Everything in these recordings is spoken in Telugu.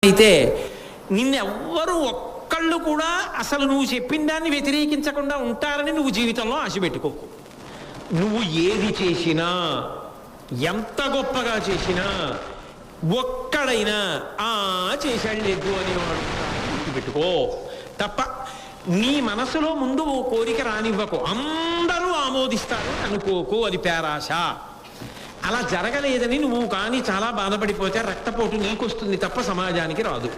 అయితే నిన్నెవ్వరూ ఒక్కళ్ళు కూడా అసలు నువ్వు చెప్పిన దాన్ని వ్యతిరేకించకుండా ఉంటారని నువ్వు జీవితంలో ఆశ పెట్టుకోకు. నువ్వు ఏది చేసినా, ఎంత గొప్పగా చేసినా, ఒక్కడైనా చేశాడు లేదు అనేవాడు గుర్తుపెట్టుకో తప్ప. నీ మనసులో ముందు ఓ కోరిక రానివ్వకు. అందరూ ఆమోదిస్తారు అనుకోకు, అది పేరాశ. అలా జరగలేదని నువ్వు కానీ చాలా బాధపడిపోతే రక్తపోటు నీకొస్తుంది తప్ప సమాజానికి రాదు.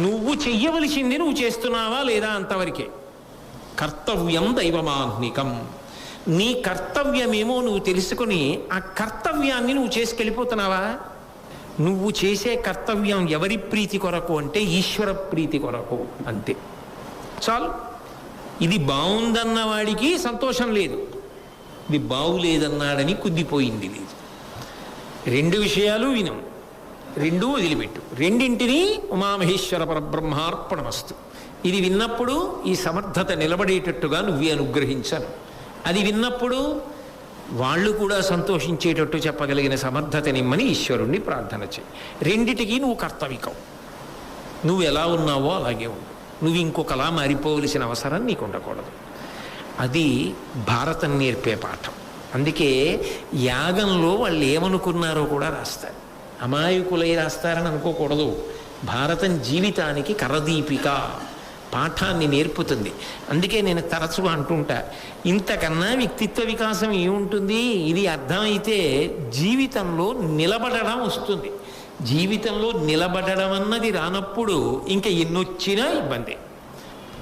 నువ్వు చెయ్యవలసింది నువ్వు చేస్తున్నావా లేదా అంతవరకే. కర్తవ్యం దైవమాహ్నికం. నీ కర్తవ్యమేమో నువ్వు తెలుసుకుని ఆ కర్తవ్యాన్ని నువ్వు చేసుకెళ్ళిపోతున్నావా? నువ్వు చేసే కర్తవ్యం ఎవరి ప్రీతి కొరకు అంటే ఈశ్వర ప్రీతి కొరకు, అంతే చాలు. ఇది బాగుందన్న వాడికి సంతోషం లేదు, ఇది బాగులేదన్నాడని కుద్దిపోయింది లేదు. రెండు విషయాలు విను, రెండూ వదిలిపెట్టు. రెండింటినీ ఉమామహేశ్వర పరబ్రహ్మార్పణమస్తు. ఇది విన్నప్పుడు ఈ సమర్థత నిలబడేటట్టుగా నువ్వే అనుగ్రహించాను. అది విన్నప్పుడు వాళ్ళు కూడా సంతోషించేటట్టు చెప్పగలిగిన సమర్థతనిమ్మని ఈశ్వరుణ్ణి ప్రార్థన చేయి. రెండిటికి నువ్వు కర్తవ్యం. నువ్వు ఎలా ఉన్నావో అలాగే ఉండు. నువ్వు ఇంకొకలా మారిపోవలసిన అవసరం నీకు ఉండకూడదు. అది భారతం నేర్పే పాఠం. అందుకే యాగంలో వాళ్ళు ఏమనుకున్నారో కూడా రాస్తారు. అమాయకులై రాస్తారని అనుకోకూడదు. భారతం జీవితానికి కరదీపిక, పాఠాన్ని నేర్పుతుంది. అందుకే నేను తరచుగా అంటుంటా, ఇంతకన్నా వ్యక్తిత్వ వికాసం ఏముంటుంది? ఇది అర్థమైతే జీవితంలో నిలబడడం వస్తుంది. జీవితంలో నిలబడడం అన్నది రానప్పుడు ఇంకా ఎన్నొచ్చినా ఇబ్బంది.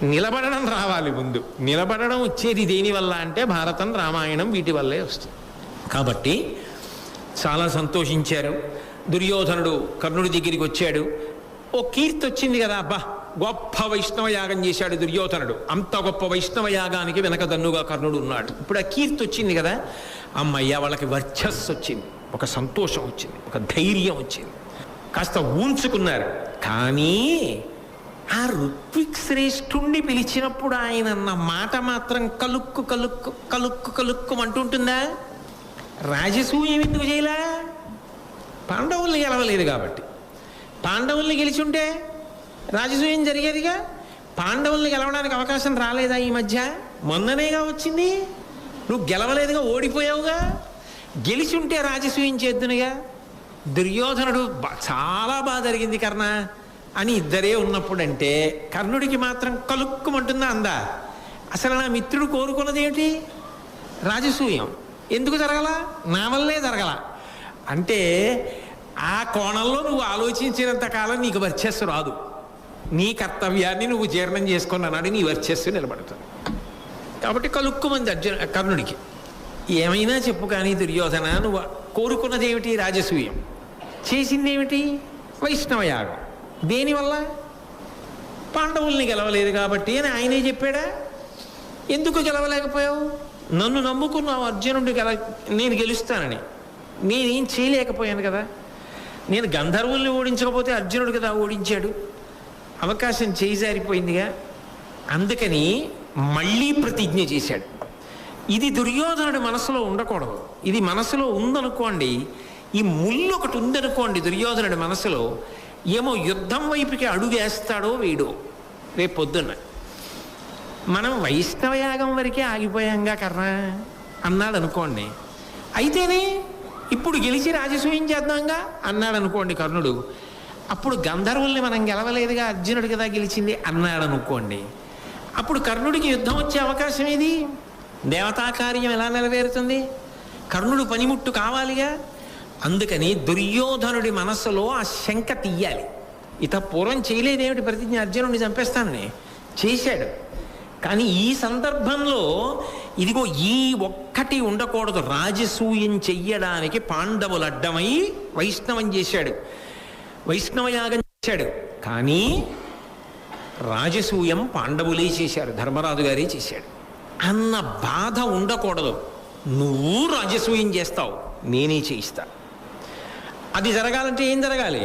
నిలబడడం రావాలి ముందు. నిలబడడం వచ్చేది దేనివల్ల అంటే భారతం, రామాయణం, వీటి వల్లే వస్తుంది. కాబట్టి చాలా సంతోషించారు. దుర్యోధనుడు కర్ణుడి దగ్గరికి వచ్చాడు. ఓ కీర్తి వచ్చింది కదా, అబ్బా గొప్ప వైష్ణవ యాగం చేశాడు దుర్యోధనుడు. అంత గొప్ప వైష్ణవ యాగానికి వెనక దన్నుగా కర్ణుడు ఉన్నాడు. ఇప్పుడు ఆ కీర్తి వచ్చింది కదా, అమ్మయ్య వాళ్ళకి వర్చస్సు వచ్చింది, ఒక సంతోషం వచ్చింది, ఒక ధైర్యం వచ్చింది, కాస్త ఊంచుకున్నారు. కానీ ఆ ఋత్విక్ శ్రేష్ఠుణ్ణి పిలిచినప్పుడు ఆయన అన్న మాట మాత్రం కలుక్కు కలుక్కు కలుక్కు కలుక్కు అంటుంటుందా? రాజసూయం ఎందుకు చేయలే? పాండవుల్ని గెలవలేదు కాబట్టి. పాండవుల్ని గెలిచి ఉంటే రాజసూయం జరిగేదిగా. పాండవుల్ని గెలవడానికి అవకాశం రాలేదా ఈ మధ్య? మొన్ననేగా వచ్చింది. నువ్వు గెలవలేదుగా, ఓడిపోయావుగా. గెలిచి ఉంటే రాజసూయం చేద్దునుగా. దుర్యోధనుడు చాలా బాగా జరిగింది కర్ణ అని ఇద్దరే ఉన్నప్పుడు అంటే కర్ణుడికి మాత్రం కలుక్కుమంటుందా? అందా? అసలు నా మిత్రుడు కోరుకున్నది ఏమిటి? రాజసూయం. ఎందుకు జరగల? నా వల్లే జరగల. అంటే ఆ కోణంలో నువ్వు ఆలోచించినంత కాలం నీకు వర్చస్సు రాదు. నీ కర్తవ్యాన్ని నువ్వు జీర్ణం చేసుకున్నాడు, నీ వర్చస్సు నిలబడుతుంది. కాబట్టి కలుక్కుమంది కర్ణుడికి. ఏమైనా చెప్పు కానీ దుర్యోధన, నువ్వు కోరుకున్నది ఏమిటి? రాజసూయం. చేసిందేమిటి? వైష్ణవయాగం. దేనివల్ల? పాండవుల్ని గెలవలేదు కాబట్టి అని ఆయనే చెప్పాడా? ఎందుకు గెలవలేకపోయావు? నన్ను నమ్ముకున్నావు అర్జునుడు నేను గెలుస్తానని. నేనేం చేయలేకపోయాను కదా. నేను గంధర్వుల్ని ఓడించకపోతే అర్జునుడు కదా ఓడించాడు. అవకాశం చేజారిపోయిందిగా. అందుకని మళ్ళీ ప్రతిజ్ఞ చేశాడు. ఇది దుర్యోధనుడి మనసులో ఉండకూడదు. ఇది మనసులో ఉందనుకోండి, ఈ ముళ్ళు ఒకటి ఉందనుకోండి దుర్యోధనుడి మనసులో, ఏమో యుద్ధం వైపుకి అడుగేస్తాడో వేయడో రేపు పొద్దున్న. మనం వైష్ణవయాగం వరకే ఆగిపోయాంగా కర్ణ అన్నాడు అనుకోండి. అయితేనే ఇప్పుడు గెలిచి రాజసూయం చేద్దాంగా అన్నాడు అనుకోండి కర్ణుడు. అప్పుడు గంధర్వుల్ని మనం గెలవలేదుగా, అర్జునుడు కదా గెలిచింది అన్నాడు అనుకోండి. అప్పుడు కర్ణుడికి యుద్ధం వచ్చే అవకాశం ఏది? దేవతా కార్యం ఎలా నెరవేరుతుంది? కర్ణుడు పనిముట్టు కావాలిగా. అందుకని దుర్యోధనుడి మనస్సులో ఆ శంక తీయాలి. ఇత పూర్వం చేయలేదేమిటి ప్రతిజ్ఞ? అర్జునుడిని చంపేస్తానని చేశాడు. కానీ ఈ సందర్భంలో ఇదిగో ఈ ఒక్కటి ఉండకూడదు. రాజసూయం చెయ్యడానికి పాండవులు అడ్డమై వైష్ణవం చేశాడు, వైష్ణవయాగం చేశాడు. కానీ రాజసూయం పాండవులే చేశారు, ధర్మరాజు గారే చేశాడు అన్న బాధ ఉండకూడదు. నువ్వు రాజసూయం చేస్తావు, నేనే చేయిస్తా. అది జరగాలంటే ఏం జరగాలి?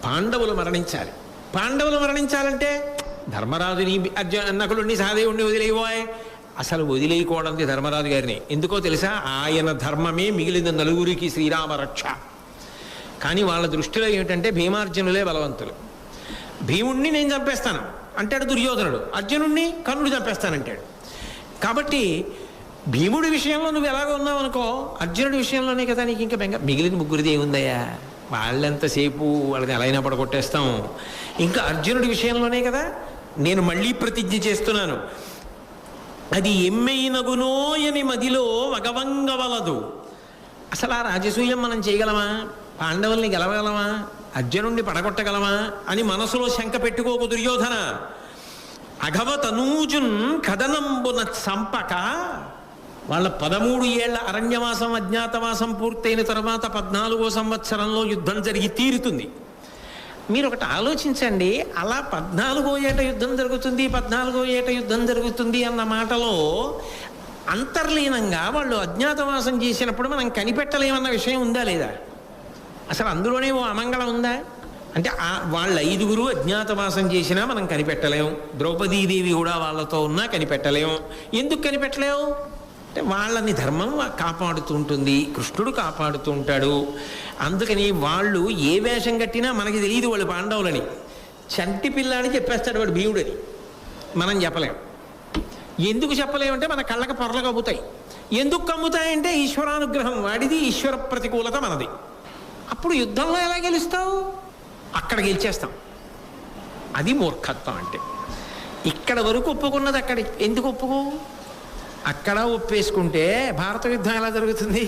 పాండవులు మరణించాలి. పాండవులు మరణించాలంటే ధర్మరాజుని నకులుని సహదేవుణ్ణి వదిలేయబోయ్. అసలు వదిలేయకూడదు ధర్మరాజు గారిని. ఎందుకో తెలుసా? ఆయన ధర్మమే మిగిలిన నలుగురికి శ్రీరామ రక్ష. కానీ వాళ్ళ దృష్టిలో ఏమిటంటే భీమార్జునులే బలవంతులు. భీముణ్ణి నేను చంపేస్తాను అంటాడు దుర్యోధనుడు, అర్జునుణ్ణి కర్ణుడు చంపేస్తానంటాడు. కాబట్టి భీముడి విషయంలో నువ్వు ఎలాగో ఉన్నావు అనుకో, అర్జునుడి విషయంలోనే కదా నీకు ఇంకా బెంగ. మిగిలిన ముగ్గురిది ఏముందయ్యా, వాళ్ళెంతసేపు వాళ్ళని ఎలా అయినా పడగొట్టేస్తాం. ఇంకా అర్జునుడి విషయంలోనే కదా నేను మళ్ళీ ప్రతిజ్ఞ చేస్తున్నాను, అది ఎమ్మెయినగునోయని మదిలో వగవంగవలదు. అసలు ఆ రాజసూయం మనం చేయగలమా? పాండవుల్ని గెలవగలమా? అర్జునుడిని పడగొట్టగలమా అని మనసులో శంక పెట్టుకోకు దుర్యోధన. అఘవతనూజున్ కథనంబున సంపక. వాళ్ళ 13 ఏళ్ల అరణ్యవాసం అజ్ఞాతవాసం పూర్తయిన తర్వాత 14వ సంవత్సరంలో యుద్ధం జరిగి తీరుతుంది. మీరు ఒకటి ఆలోచించండి, అలా 14వ ఏట యుద్ధం జరుగుతుంది, 14వ ఏట యుద్ధం జరుగుతుంది అన్న మాటలో అంతర్లీనంగా వాళ్ళు అజ్ఞాతవాసం చేసినప్పుడు మనం కనిపెట్టలేమన్న విషయం ఉందా లేదా? అసలు అందులోనే ఓ అమంగళం ఉందా? అంటే వాళ్ళ 5గురు అజ్ఞాతవాసం చేసినా మనం కనిపెట్టలేం, ద్రౌపదీదేవి కూడా వాళ్ళతో ఉన్నా కనిపెట్టలేం. ఎందుకు కనిపెట్టలేవు అంటే వాళ్ళని ధర్మం కాపాడుతూ ఉంటుంది, కృష్ణుడు కాపాడుతూ ఉంటాడు. అందుకని వాళ్ళు ఏ వేషం కట్టినా మనకి తెలియదు వాళ్ళు పాండవులని. చంటి పిల్లాడి చెప్పేస్తాడు వాడు భీముడని, మనం చెప్పలేం. ఎందుకు చెప్పలేమంటే మన కళ్ళకి పొరలు కమ్ముతాయి. ఎందుకు కమ్ముతాయంటే ఈశ్వరానుగ్రహం వాడిది, ఈశ్వర ప్రతికూలత మనది. అప్పుడు యుద్ధంలో ఎలా గెలుస్తావు? అక్కడ గెలిచేస్తాం. అది మూర్ఖత్వం అంటే. ఇక్కడ వరకు ఒప్పుకున్నది అక్కడ ఎందుకు ఒప్పుకో? అక్కడ ఒప్పేసుకుంటే భారత యుద్ధం ఎలా జరుగుతుంది?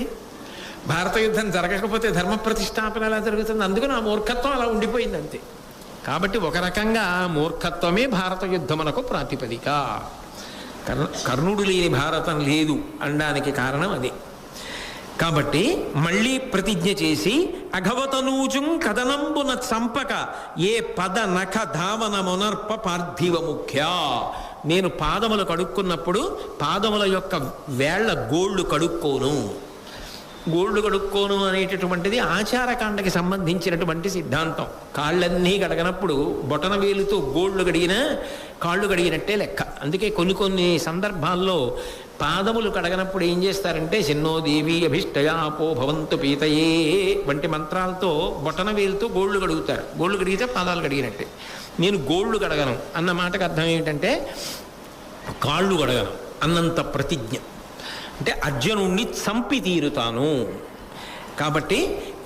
భారత యుద్ధం జరగకపోతే ధర్మ ప్రతిష్టాపన ఎలా జరుగుతుంది? అందుకని ఆ మూర్ఖత్వం అలా ఉండిపోయింది అంతే. కాబట్టి ఒక రకంగా మూర్ఖత్వమే భారత యుద్ధమునకు ప్రాతిపదిక. కర్ణుడు లేని భారతం లేదు అనడానికి కారణం అదే. కాబట్టి మళ్ళీ ప్రతిజ్ఞ చేసి అఘవతనూజుం కథనంబున సంపక ఏ పద నఖ ధావన మొనర్ప పార్థివ ముఖ్య. నేను పాదములు కడుక్కున్నప్పుడు పాదముల యొక్క వేళ్ల గోళ్ళు కడుక్కోను. గోళ్ళు కడుక్కోను అనేటటువంటిది ఆచారకాండకి సంబంధించినటువంటి సిద్ధాంతం. కాళ్ళన్నీ కడగనప్పుడు బొటన వేలుతో గోళ్ళు కడిగినా కాళ్ళు కడిగినట్టే లెక్క. అందుకే కొన్ని సందర్భాల్లో పాదములు కడగనప్పుడు ఏం చేస్తారంటే శన్నో దేవి అభిష్టయాపో భవంతు పీతయే వంటి మంత్రాలతో బొటన వేలుతో గోళ్ళు కడుగుతారు. గోళ్ళు కడిగితే పాదాలు కడిగినట్టే. నేను గోళ్ళు కడగను అన్న మాటకు అర్థం ఏమిటంటే కాళ్ళు కడగను అన్నంత ప్రతిజ్ఞ. అంటే అర్జునుణ్ణి చంపి తీరుతాను. కాబట్టి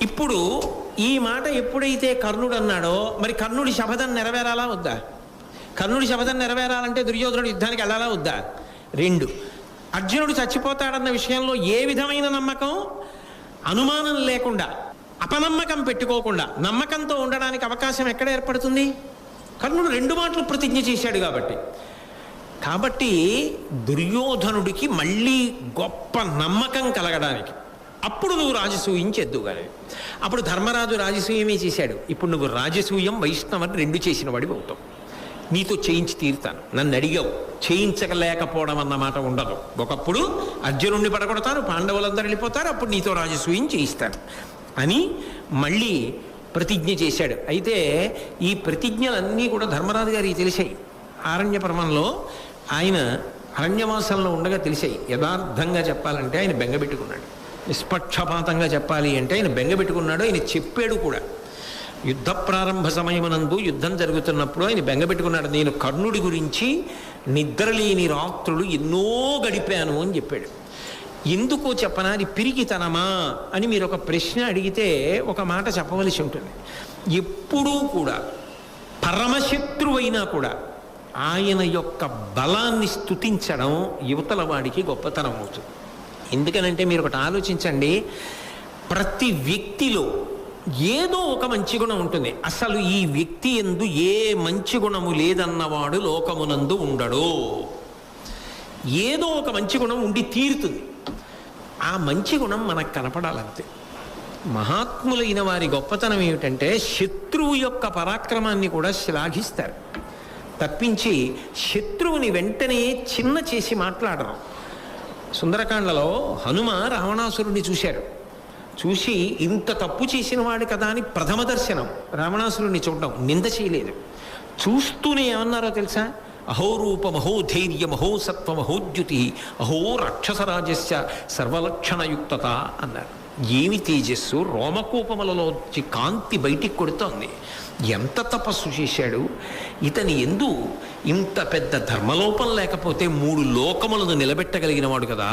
ఇప్పుడు ఈ మాట ఎప్పుడైతే కర్ణుడు అన్నాడో, మరి కర్ణుడి శపథం నెరవేరాలా వద్దా? కర్ణుడి శపథం నెరవేరాలంటే దుర్యోధనుడు యుద్ధానికి వెళ్ళాలా వద్దా? 2. అర్జునుడు చచ్చిపోతాడన్న విషయంలో ఏ విధమైన నమ్మకం, అనుమానం లేకుండా, అపనమ్మకం పెట్టుకోకుండా నమ్మకంతో ఉండడానికి అవకాశం ఎక్కడ ఏర్పడుతుంది? కర్ణుడు 2 మాటలు ప్రతిజ్ఞ చేశాడు కాబట్టి దుర్యోధనుడికి మళ్ళీ గొప్ప నమ్మకం కలగడానికి అప్పుడు నువ్వు రాజసూయం చేద్దుగానే. అప్పుడు ధర్మరాజు రాజసూయమే చేశాడు. ఇప్పుడు నువ్వు రాజసూయం వైష్ణవని 2 చేసిన వాడివి అవుతావు. నీతో చేయించి తీరుతాను. నన్ను అడిగావు, చేయించలేకపోవడం అన్నమాట ఉండదు. ఒకప్పుడు అర్జునుడిని పడగొడతాను, పాండవులందరూ వెళ్ళిపోతారు, అప్పుడు నీతో రాజసూయం చేయిస్తాను అని మళ్ళీ ప్రతిజ్ఞ చేశాడు. అయితే ఈ ప్రతిజ్ఞలన్నీ కూడా ధర్మరాజు గారికి తెలిసాయి. ఆరణ్య పర్వంలో ఆయన అరణ్యవాసంలో ఉండగా తెలిసాయి. యథార్థంగా చెప్పాలంటే ఆయన బెంగబెట్టుకున్నాడు. నిష్పక్షపాతంగా చెప్పాలి అంటే ఆయన బెంగబెట్టుకున్నాడు. ఆయన చెప్పాడు కూడా. యుద్ధ ప్రారంభ సమయమునందు యుద్ధం జరుగుతున్నప్పుడు ఆయన బెంగబెట్టుకున్నాడు. నేను కర్ణుడి గురించి నిద్రలేని రాత్రులు ఎన్నో గడిపాను అని చెప్పాడు. ఎందుకో చెప్పనా, అది పిరికితనమా అని మీరు ఒక ప్రశ్న అడిగితే ఒక మాట చెప్పవలసి ఉంటుంది. ఎప్పుడూ కూడా పరమశత్రువైనా కూడా ఆయన యొక్క బలాన్ని స్తుతించడం యువతల వాడికి గొప్పతనం అవుతుంది. ఎందుకనంటే మీరు ఒకటి ఆలోచించండి, ప్రతి వ్యక్తిలో ఏదో ఒక మంచి గుణం ఉంటుంది. అసలు ఈ వ్యక్తి యందు ఏ మంచి గుణము లేదన్నవాడు లోకమునందు ఉండడు. ఏదో ఒక మంచి గుణం ఉండి తీరుతుంది. ఆ మంచి గుణం మనకు కనపడాలంతే. మహాత్ములైన వారి గొప్పతనం ఏమిటంటే శత్రువు యొక్క పరాక్రమాన్ని కూడా శ్లాఘిస్తారు తప్పించి శత్రువుని వెంటనే చిన్న చేసి మాట్లాడరు. సుందరకాండలో హనుమ రావణాసురుడిని చూశారు. చూసి ఇంత తప్పు చేసిన వాడు కదా అని ప్రథమ దర్శనం రావణాసురుడిని చూడడం, నింద చేయలేదు. చూస్తూనే ఏమన్నారో తెలుసా? అహోరూప మహోధైర్య మహోసత్వ మహోద్యుతి అహో రాక్షసరాజస్య సర్వలక్షణయుక్తత అన్నారు. ఏమి తేజస్సు, రోమకూపములలో వచ్చి కాంతి బయటికి కొడుతోంది. ఎంత తపస్సు చేశాడు ఇతని ఎందు. ఇంత పెద్ద ధర్మలోపం లేకపోతే 3 లోకములను నిలబెట్టగలిగిన వాడు కదా,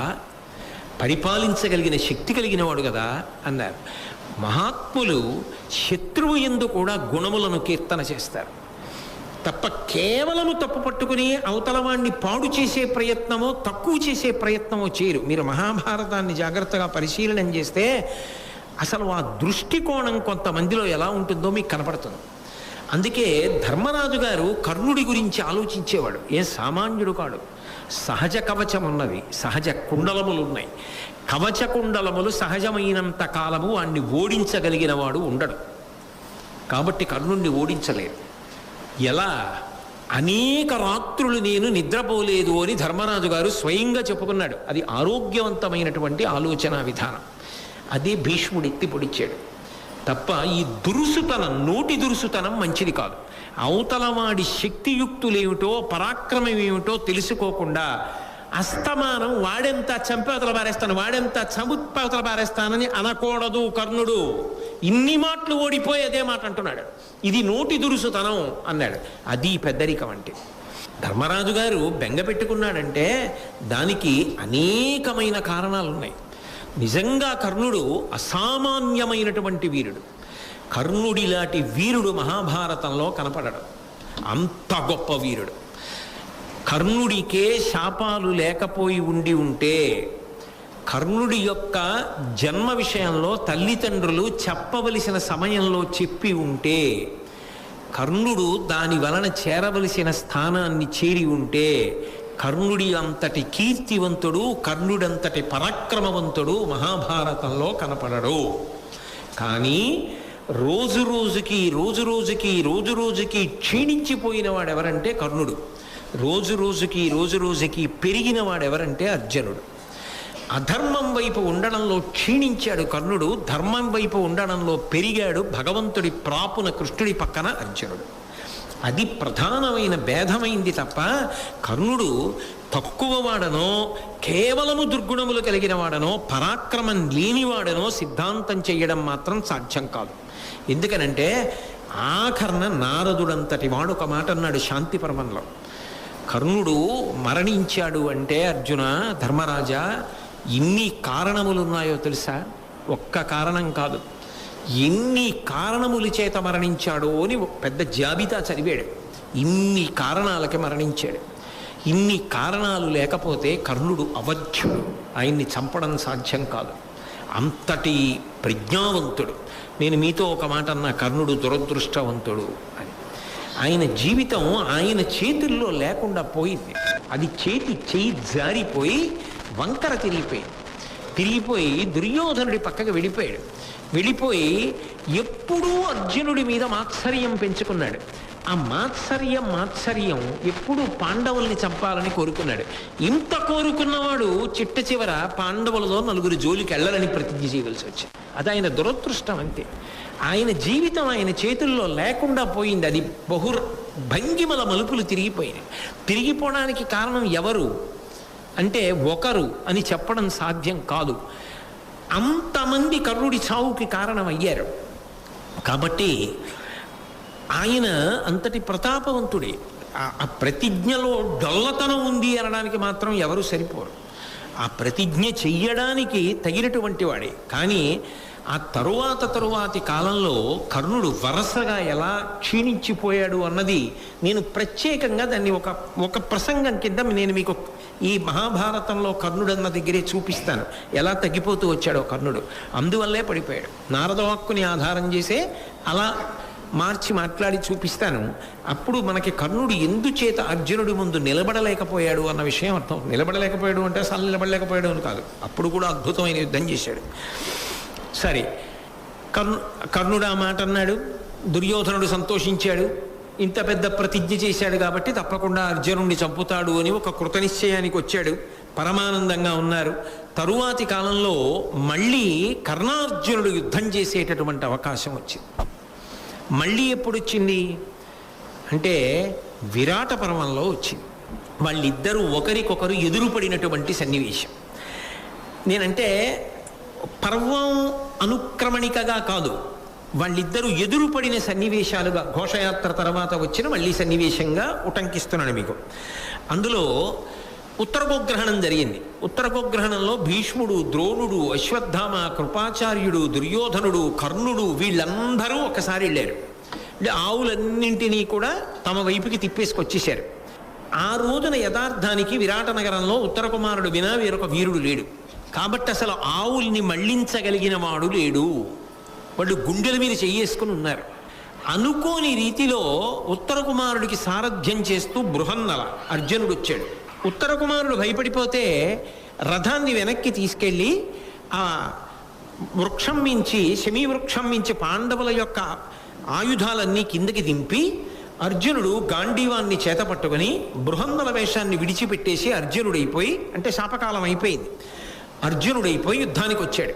పరిపాలించగలిగిన శక్తి కలిగిన వాడు కదా అన్నారు. మహాత్ములు శత్రువు యందు కూడా గుణములను కీర్తన చేస్తారు తప్ప కేవలము తప్పు పట్టుకుని అవతలవాణ్ణి పాడు చేసే ప్రయత్నమో తక్కువ చేసే ప్రయత్నమో చేయరు. మీరు మహాభారతాన్ని జాగ్రత్తగా పరిశీలన చేస్తే అసలు ఆ దృష్టికోణం కొంతమందిలో ఎలా ఉంటుందో మీకు కనపడుతుంది. అందుకే ధర్మరాజు గారు కర్ణుడి గురించి ఆలోచించేవాడు. ఏ సామాన్యుడు కాడు. సహజ కవచం ఉన్నది, సహజ కుండలములు ఉన్నాయి. కవచ కుండలములు సహజమైనంత కాలము వాణ్ణి ఓడించగలిగిన వాడు ఉండడు. కాబట్టి కర్ణుణ్ణి ఓడించలేదు. ఎలా? అనేక రాత్రులు నేను నిద్రపోలేదు అని ధర్మరాజు గారు స్వయంగా చెప్పుకున్నాడు. అది ఆరోగ్యవంతమైనటువంటి ఆలోచన విధానం. అదే భీష్ముడు ఎత్తి పొడిచాడు తప్ప ఈ దురుసుతనం, నోటి దురుసుతనం మంచిది కాదు. అవతలవాడి శక్తియుక్తులేమిటో పరాక్రమం ఏమిటో తెలుసుకోకుండా అస్తమానం వాడెంత చంపేవతల పారేస్తాను, వాడెంత చంపువతల పారేస్తానని అనకూడదు. కర్ణుడు ఇన్ని మాటలు ఓడిపోయి అదే మాట అంటున్నాడు. ఇది నోటి దురుసుతనం అన్నాడు. అది పెద్దరికం అంటే. ధర్మరాజు గారు బెంగ పెట్టుకున్నాడంటే దానికి అనేకమైన కారణాలు ఉన్నాయి. నిజంగా కర్ణుడు అసామాన్యమైనటువంటి వీరుడు. కర్ణుడిలాంటి వీరుడు మహాభారతంలో కనపడడు. అంత గొప్ప వీరుడు. కర్ణుడికే శాపాలు లేకపోయి ఉంటే, కర్ణుడి యొక్క జన్మ విషయంలో తల్లిదండ్రులు చెప్పవలసిన సమయంలో చెప్పి ఉంటే, కర్ణుడు దాని వలన చేరవలసిన స్థానాన్ని చేరి ఉంటే, కర్ణుడి అంతటి కీర్తివంతుడు, కర్ణుడంతటి పరాక్రమవంతుడు మహాభారతంలో కనపడడు. కానీ రోజు రోజుకి క్షీణించిపోయిన వాడెవరంటే కర్ణుడు. రోజు రోజుకి పెరిగిన వాడెవరంటే అర్జునుడు. అధర్మం వైపు ఉండడంలో క్షీణించాడు కర్ణుడు, ధర్మం వైపు ఉండడంలో పెరిగాడు భగవంతుడి ప్రాపున కృష్ణుడి పక్కన అర్జునుడు. అది ప్రధానమైన భేదమైంది తప్ప కర్ణుడు తక్కువ వాడనో కేవలము దుర్గుణములు కలిగిన వాడనో పరాక్రమం లేనివాడనో సిద్ధాంతం చేయడం మాత్రం సాధ్యం కాదు. ఎందుకనంటే ఆఖరణ నారదుడంతటి వాడు ఒక మాట అన్నాడు శాంతి పర్వంలో. కర్ణుడు మరణించాడు అంటే అర్జున, ధర్మరాజా, ఇన్ని కారణములున్నాయో తెలుసా? ఒక్క కారణం కాదు, ఎన్ని కారణముల చేత మరణించాడో అని పెద్ద జాబితా చదివాడు. ఇన్ని కారణాలకి మరణించాడు. ఇన్ని కారణాలు లేకపోతే కర్ణుడు అవధ్యుడు, ఆయన్ని చంపడం సాధ్యం కాదు. అంతటి ప్రజ్ఞావంతుడు. నేను మీతో ఒక మాట అన్నా, కర్ణుడు దురదృష్టవంతుడు అని. ఆయన జీవితం ఆయన చేతుల్లో లేకుండా పోయింది. అది చేయి జారిపోయి వంకర తిరిగిపోయి దుర్యోధనుడి పక్కకి వెళ్ళిపోయి ఎప్పుడూ అర్జునుడి మీద మాత్సర్యం పెంచుకున్నాడు. ఆ మాత్సర్యం ఎప్పుడూ పాండవుల్ని చంపాలని కోరుకున్నాడు. ఇంత కోరుకున్నవాడు చిట్ట చివర పాండవులలో 4 జోలికి వెళ్ళాలని ప్రతిజ్ఞ చేయవలసి వచ్చింది. అది ఆయన దురదృష్టం అంతే. ఆయన జీవితం ఆయన చేతుల్లో లేకుండా పోయింది. అది భంగిమల మలుపులు తిరిగిపోవడానికి కారణం ఎవరు అంటే ఒకరు అని చెప్పడం సాధ్యం కాదు. అంతమంది కర్ణుడి చావుకి కారణమయ్యారు. కాబట్టి ఆయన అంతటి ప్రతాపవంతుడే. ఆ ప్రతిజ్ఞలో డొల్లతనం ఉంది అనడానికి మాత్రం ఎవరు సరిపోరు. ఆ ప్రతిజ్ఞ చెయ్యడానికి తగినటువంటి వాడే. కానీ ఆ తరువాతి కాలంలో కర్ణుడు వరుసగా ఎలా క్షీణించిపోయాడు అన్నది నేను ప్రత్యేకంగా దాన్ని ఒక ప్రసంగం కింద నేను మీకు ఈ మహాభారతంలో కర్ణుడు అన్న దగ్గరే చూపిస్తాను. ఎలా తగ్గిపోతూ వచ్చాడో కర్ణుడు. అందువల్లే పడిపోయాడు. నారదవాక్కుని ఆధారం చేసే అలా మార్చి మాట్లాడి చూపిస్తాను. అప్పుడు మనకి కర్ణుడు ఎందుచేత అర్జునుడి ముందు నిలబడలేకపోయాడు అన్న విషయం అర్థం. నిలబడలేకపోయాడు అంటే అసలు నిలబడలేకపోయాడు అని కాదు, అప్పుడు కూడా అద్భుతమైన యుద్ధం చేశాడు. సరే, కర్ణుడు ఆ మాట అన్నాడు. దుర్యోధనుడు సంతోషించాడు. ఇంత పెద్ద ప్రతిజ్ఞ చేశాడు కాబట్టి తప్పకుండా అర్జునుడిని చంపుతాడు అని ఒక కృతనిశ్చయానికి వచ్చాడు. పరమానందంగా ఉన్నారు. తరువాతి కాలంలో మళ్ళీ కర్ణార్జునుడు యుద్ధం చేసేటటువంటి అవకాశం వచ్చింది. మళ్ళీ ఎప్పుడు వచ్చింది అంటే విరాట పర్వంలో వచ్చింది. వాళ్ళిద్దరూ ఒకరికొకరు ఎదురుపడినటువంటి సన్నివేశం. నేనంటే పర్వం అనుక్రమణికగా కాదు, వాళ్ళిద్దరూ ఎదురుపడిన సన్నివేశాలుగా ఘోషయాత్ర తర్వాత వచ్చిన మళ్ళీ సన్నివేశంగా ఉటంకిస్తున్నాను మీకు. అందులో ఉత్తరగోగ్రహణం జరిగింది. ఉత్తరగోగ్రహణంలో భీష్ముడు, ద్రోణుడు, అశ్వత్థామ, కృపాచార్యుడు, దుర్యోధనుడు, కర్ణుడు వీళ్ళందరూ ఒకసారి వెళ్ళారు. అంటే ఆవులన్నింటినీ కూడా తమ వైపుకి తిప్పేసుకొచ్చేశారు. ఆ రోజున యథార్థానికి విరాట నగరంలో ఉత్తర కుమారుడు వినా వేరొక వీరుడు లేడు. కాబట్టి అసలు ఆవుల్ని మళ్లించగలిగిన వాడు లేడు. వాళ్ళు గుండెల మీద చెయ్యేసుకుని ఉన్నారు. అనుకోని రీతిలో ఉత్తర కుమారుడికి సారథ్యం చేస్తూ బృహన్నల అర్జునుడు వచ్చాడు. ఉత్తర కుమారుడు భయపడిపోతే రథాన్ని వెనక్కి తీసుకెళ్ళి ఆ వృక్షం మించి, శమీ వృక్షం మించి పాండవుల యొక్క ఆయుధాలన్నీ కిందకి దింపి అర్జునుడు గాంధీవాన్ని చేత పట్టుకుని బృహన్నల వేషాన్ని విడిచిపెట్టేసి అర్జునుడైపోయి, అంటే శాపకాలం అయిపోయింది, అర్జునుడైపోయి యుద్ధానికి వచ్చాడు.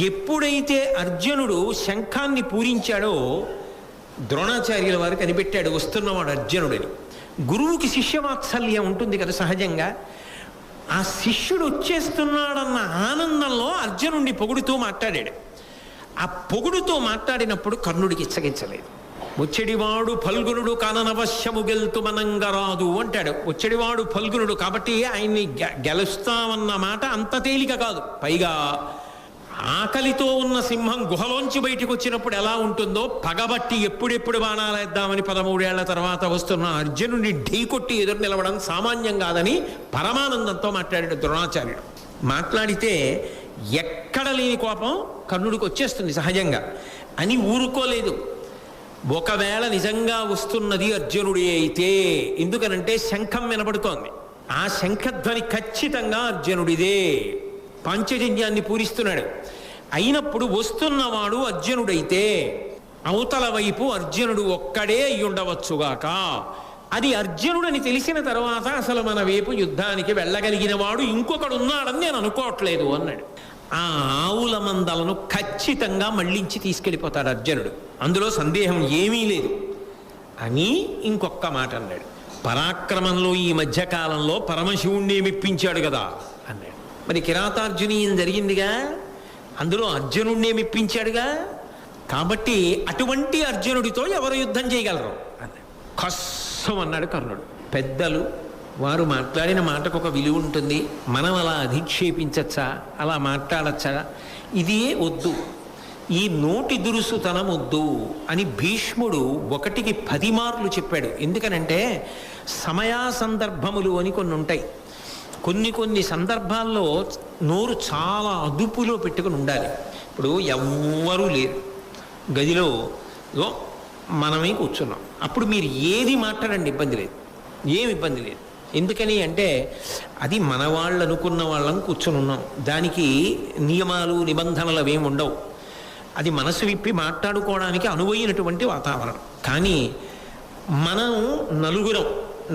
ఎప్పుడైతే అర్జునుడు శంఖాన్ని పూరించాడో ద్రోణాచార్యుల వారు కనిపెట్టాడు వస్తున్నవాడు అర్జునుడని. గురువుకి శిష్యవాత్సల్యం ఉంటుంది కదా సహజంగా. ఆ శిష్యుడు వచ్చేస్తున్నాడన్న ఆనందంలో అర్జునుడిని పొగుడుతూ మాట్లాడాడు. ఆ పొగుడుతో మాట్లాడినప్పుడు కర్ణుడికి ఇచ్చగించలేదు. వచ్చేడివాడు ఫల్గునుడు కాననవశ్యము గెలుతు మనంగరాదు అంటాడు. వచ్చేడివాడు ఫల్గునుడు కాబట్టి ఆయన్ని గెలుస్తామన్న మాట అంత తేలిక కాదు. పైగా ఆకలితో ఉన్న సింహం గుహలోంచి బయటకు వచ్చినప్పుడు ఎలా ఉంటుందో పగబట్టి ఎప్పుడెప్పుడు బాణాలేద్దామని 13 ఏళ్ల తర్వాత వస్తున్న అర్జునుడిని ఢీకొట్టి ఎదురు నిలవడం సామాన్యం కాదని పరమానందంతో మాట్లాడాడు ద్రోణాచార్యుడు. మాట్లాడితే ఎక్కడ లేని కోపం కర్ణుడికి వచ్చేస్తుంది సహజంగా అని ఊరుకోలేదు. ఒకవేళ నిజంగా వస్తున్నది అర్జునుడే అయితే, ఎందుకనంటే శంఖం వినబడుతోంది, ఆ శంఖధ్వని ఖచ్చితంగా అర్జునుడిదే, పాంచజన్యాన్ని పూరిస్తున్నాడు. అయినప్పుడు వస్తున్నవాడు అర్జునుడైతే అవతల వైపు అర్జునుడు ఒక్కడే అయి ఉండవచ్చుగాక. అది అర్జునుడని తెలిసిన తర్వాత అసలు మన వైపు యుద్ధానికి వెళ్ళగలిగిన వాడు ఇంకొకడు ఉన్నాడని నేను అనుకోవట్లేదు అన్నాడు. ఆ ఆవుల మందలను ఖచ్చితంగా మళ్ళించి తీసుకెళ్ళిపోతాడు అర్జునుడు, అందులో సందేహం ఏమీ లేదు అని ఇంకొక మాట అన్నాడు. పరాక్రమంలో ఈ మధ్యకాలంలో పరమశివుణ్ణి మెప్పించాడు కదా అన్నాడు. మరి కిరాతార్జునీయం జరిగిందిగా, అందులో అర్జునుడినే మెప్పించాడుగా. కాబట్టి అటువంటి అర్జునుడితో ఎవరు యుద్ధం చేయగలరు అన్నాడు. కస్సం అన్నాడు కర్ణుడు. పెద్దలు వారు మాట్లాడిన మాటకు ఒక విలువ ఉంటుంది, మనం అలా అధిక్షేపించచ్చా, అలా మాట్లాడచ్చా, ఇదే వద్దు, ఈ నోటి దురుసుతనం వద్దు అని భీష్ముడు 1కి 10 మార్లు చెప్పాడు. ఎందుకనంటే సమయా సందర్భములు అని కొన్ని ఉంటాయి. కొన్ని సందర్భాల్లో నోరు చాలా అదుపులో పెట్టుకుని ఉండాలి. ఇప్పుడు ఎవ్వరూ లేరు గదిలో, మనమే కూర్చున్నాం, అప్పుడు మీరు ఏది మాట్లాడండి, ఇబ్బంది లేదు, ఏమి ఇబ్బంది లేదు. ఎందుకని అంటే అది మన వాళ్ళు అనుకున్న వాళ్ళం కూర్చొని ఉన్నాం, దానికి నియమాలు నిబంధనలు అవేమి ఉండవు, అది మనసు విప్పి మాట్లాడుకోవడానికి అనువైనటువంటి వాతావరణం. కానీ మనం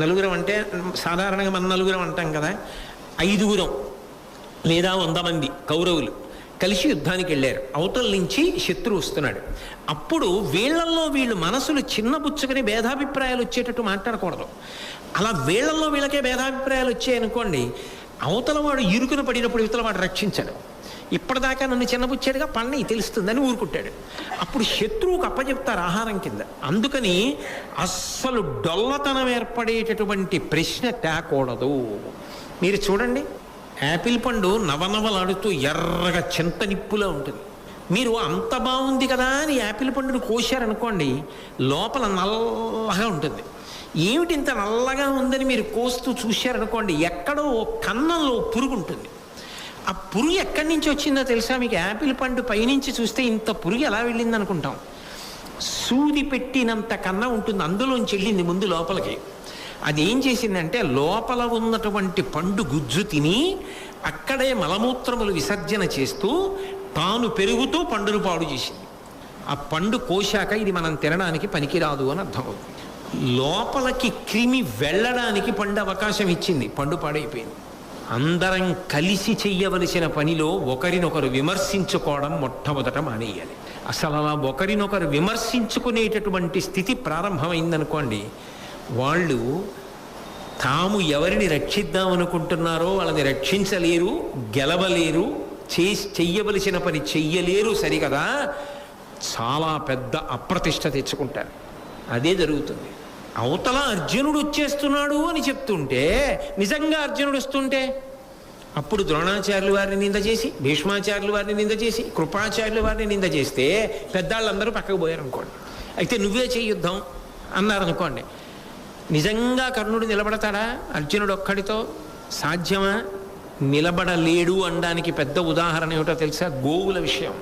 నలుగురం అంటే సాధారణంగా మన నలుగురం అంటాం కదా, 5 లేదా 100 మంది కౌరవులు కలిసి యుద్ధానికి వెళ్ళారు. అవతల నుంచి శత్రువు వస్తున్నాడు. అప్పుడు వీళ్ళల్లో వీళ్ళు మనసులు చిన్నబుచ్చుకొని భేదాభిప్రాయాలు వచ్చేటట్టు మాట్లాడకూడదు. అలా వీళ్ళల్లో వీళ్ళకే భేదాభిప్రాయాలు వచ్చాయనుకోండి, అవతల వాడు ఇరుకున పడినప్పుడు ఇవతల వాడు రక్షించాడు. ఇప్పటిదాకా నన్ను చిన్నబుచ్చాడుగా పన్నయి తెలుస్తుందని ఊరుకుంటాడు. అప్పుడు శత్రువుకు అప్పచెప్తారు ఆహారం కింద. అందుకని అస్సలు డొల్లతనం ఏర్పడేటటువంటి ప్రశ్న తేకూడదు. మీరు చూడండి, యాపిల్ పండు నవనవలాడుతూ ఎర్రగా చింత నిప్పులా ఉంటుంది. మీరు అంత బాగుంది కదా అని యాపిల్ పండును కోశారనుకోండి, లోపల నల్లగా ఉంటుంది. ఏమిటి ఇంత నల్లగా ఉందని మీరు కోస్తూ చూశారనుకోండి, ఎక్కడో కన్నంలో పురుగు ఉంటుంది. ఆ పురుగు ఎక్కడి నుంచి వచ్చిందో తెలుసా మీకు? యాపిల్ పండు పైనుంచి చూస్తే ఇంత పురుగు ఎలా వెళ్ళింది అనుకుంటాం. సూది పెట్టినంత కన్నా ఉంటుంది, అందులోంచి వెళ్ళింది ముందు లోపలికి. అది ఏం చేసిందంటే లోపల ఉన్నటువంటి పండు గుజ్జు తిని అక్కడే మలమూత్రములు విసర్జన చేస్తూ తాను పెరుగుతూ పండును పాడు చేసింది. ఆ పండు కోశాక ఇది మనం తినడానికి పనికిరాదు అని అర్థమవుతుంది. లోపలికి క్రిమి వెళ్ళడానికి పండు అవకాశం ఇచ్చింది, పండు పాడైపోయింది. అందరం కలిసి చెయ్యవలసిన పనిలో ఒకరినొకరు విమర్శించుకోవడం మొట్టమొదట మానేయాలి. అసలు అలా ఒకరినొకరు విమర్శించుకునేటటువంటి స్థితి ప్రారంభమైందనుకోండి, వాళ్ళు తాము ఎవరిని రక్షిద్దామనుకుంటున్నారో వాళ్ళని రక్షించలేరు, గెలవలేరు, చెయ్యవలసిన పని చెయ్యలేరు సరికదా, చాలా పెద్ద అప్రతిష్ట తెచ్చుకుంటారు. అదే జరుగుతుంది. అవతల అర్జునుడు వచ్చేస్తున్నాడు అని చెప్తుంటే, నిజంగా అర్జునుడు వస్తుంటే అప్పుడు ద్రోణాచార్యులు వారిని నింద చేసి, భీష్మాచార్యులు వారిని నింద చేసి, కృపాచార్యులు వారిని నింద చేస్తే పెద్దాళ్ళందరూ పక్కకు పోయారు అనుకోండి. అయితే నువ్వే యుద్ధం అన్నారనుకోండి, నిజంగా కర్ణుడు నిలబడతాడా అర్జునుడు ఒక్కడితో? సాధ్యమా? నిలబడలేడు అనడానికి పెద్ద ఉదాహరణ ఏమిటో తెలుసా? గోవుల విషయం.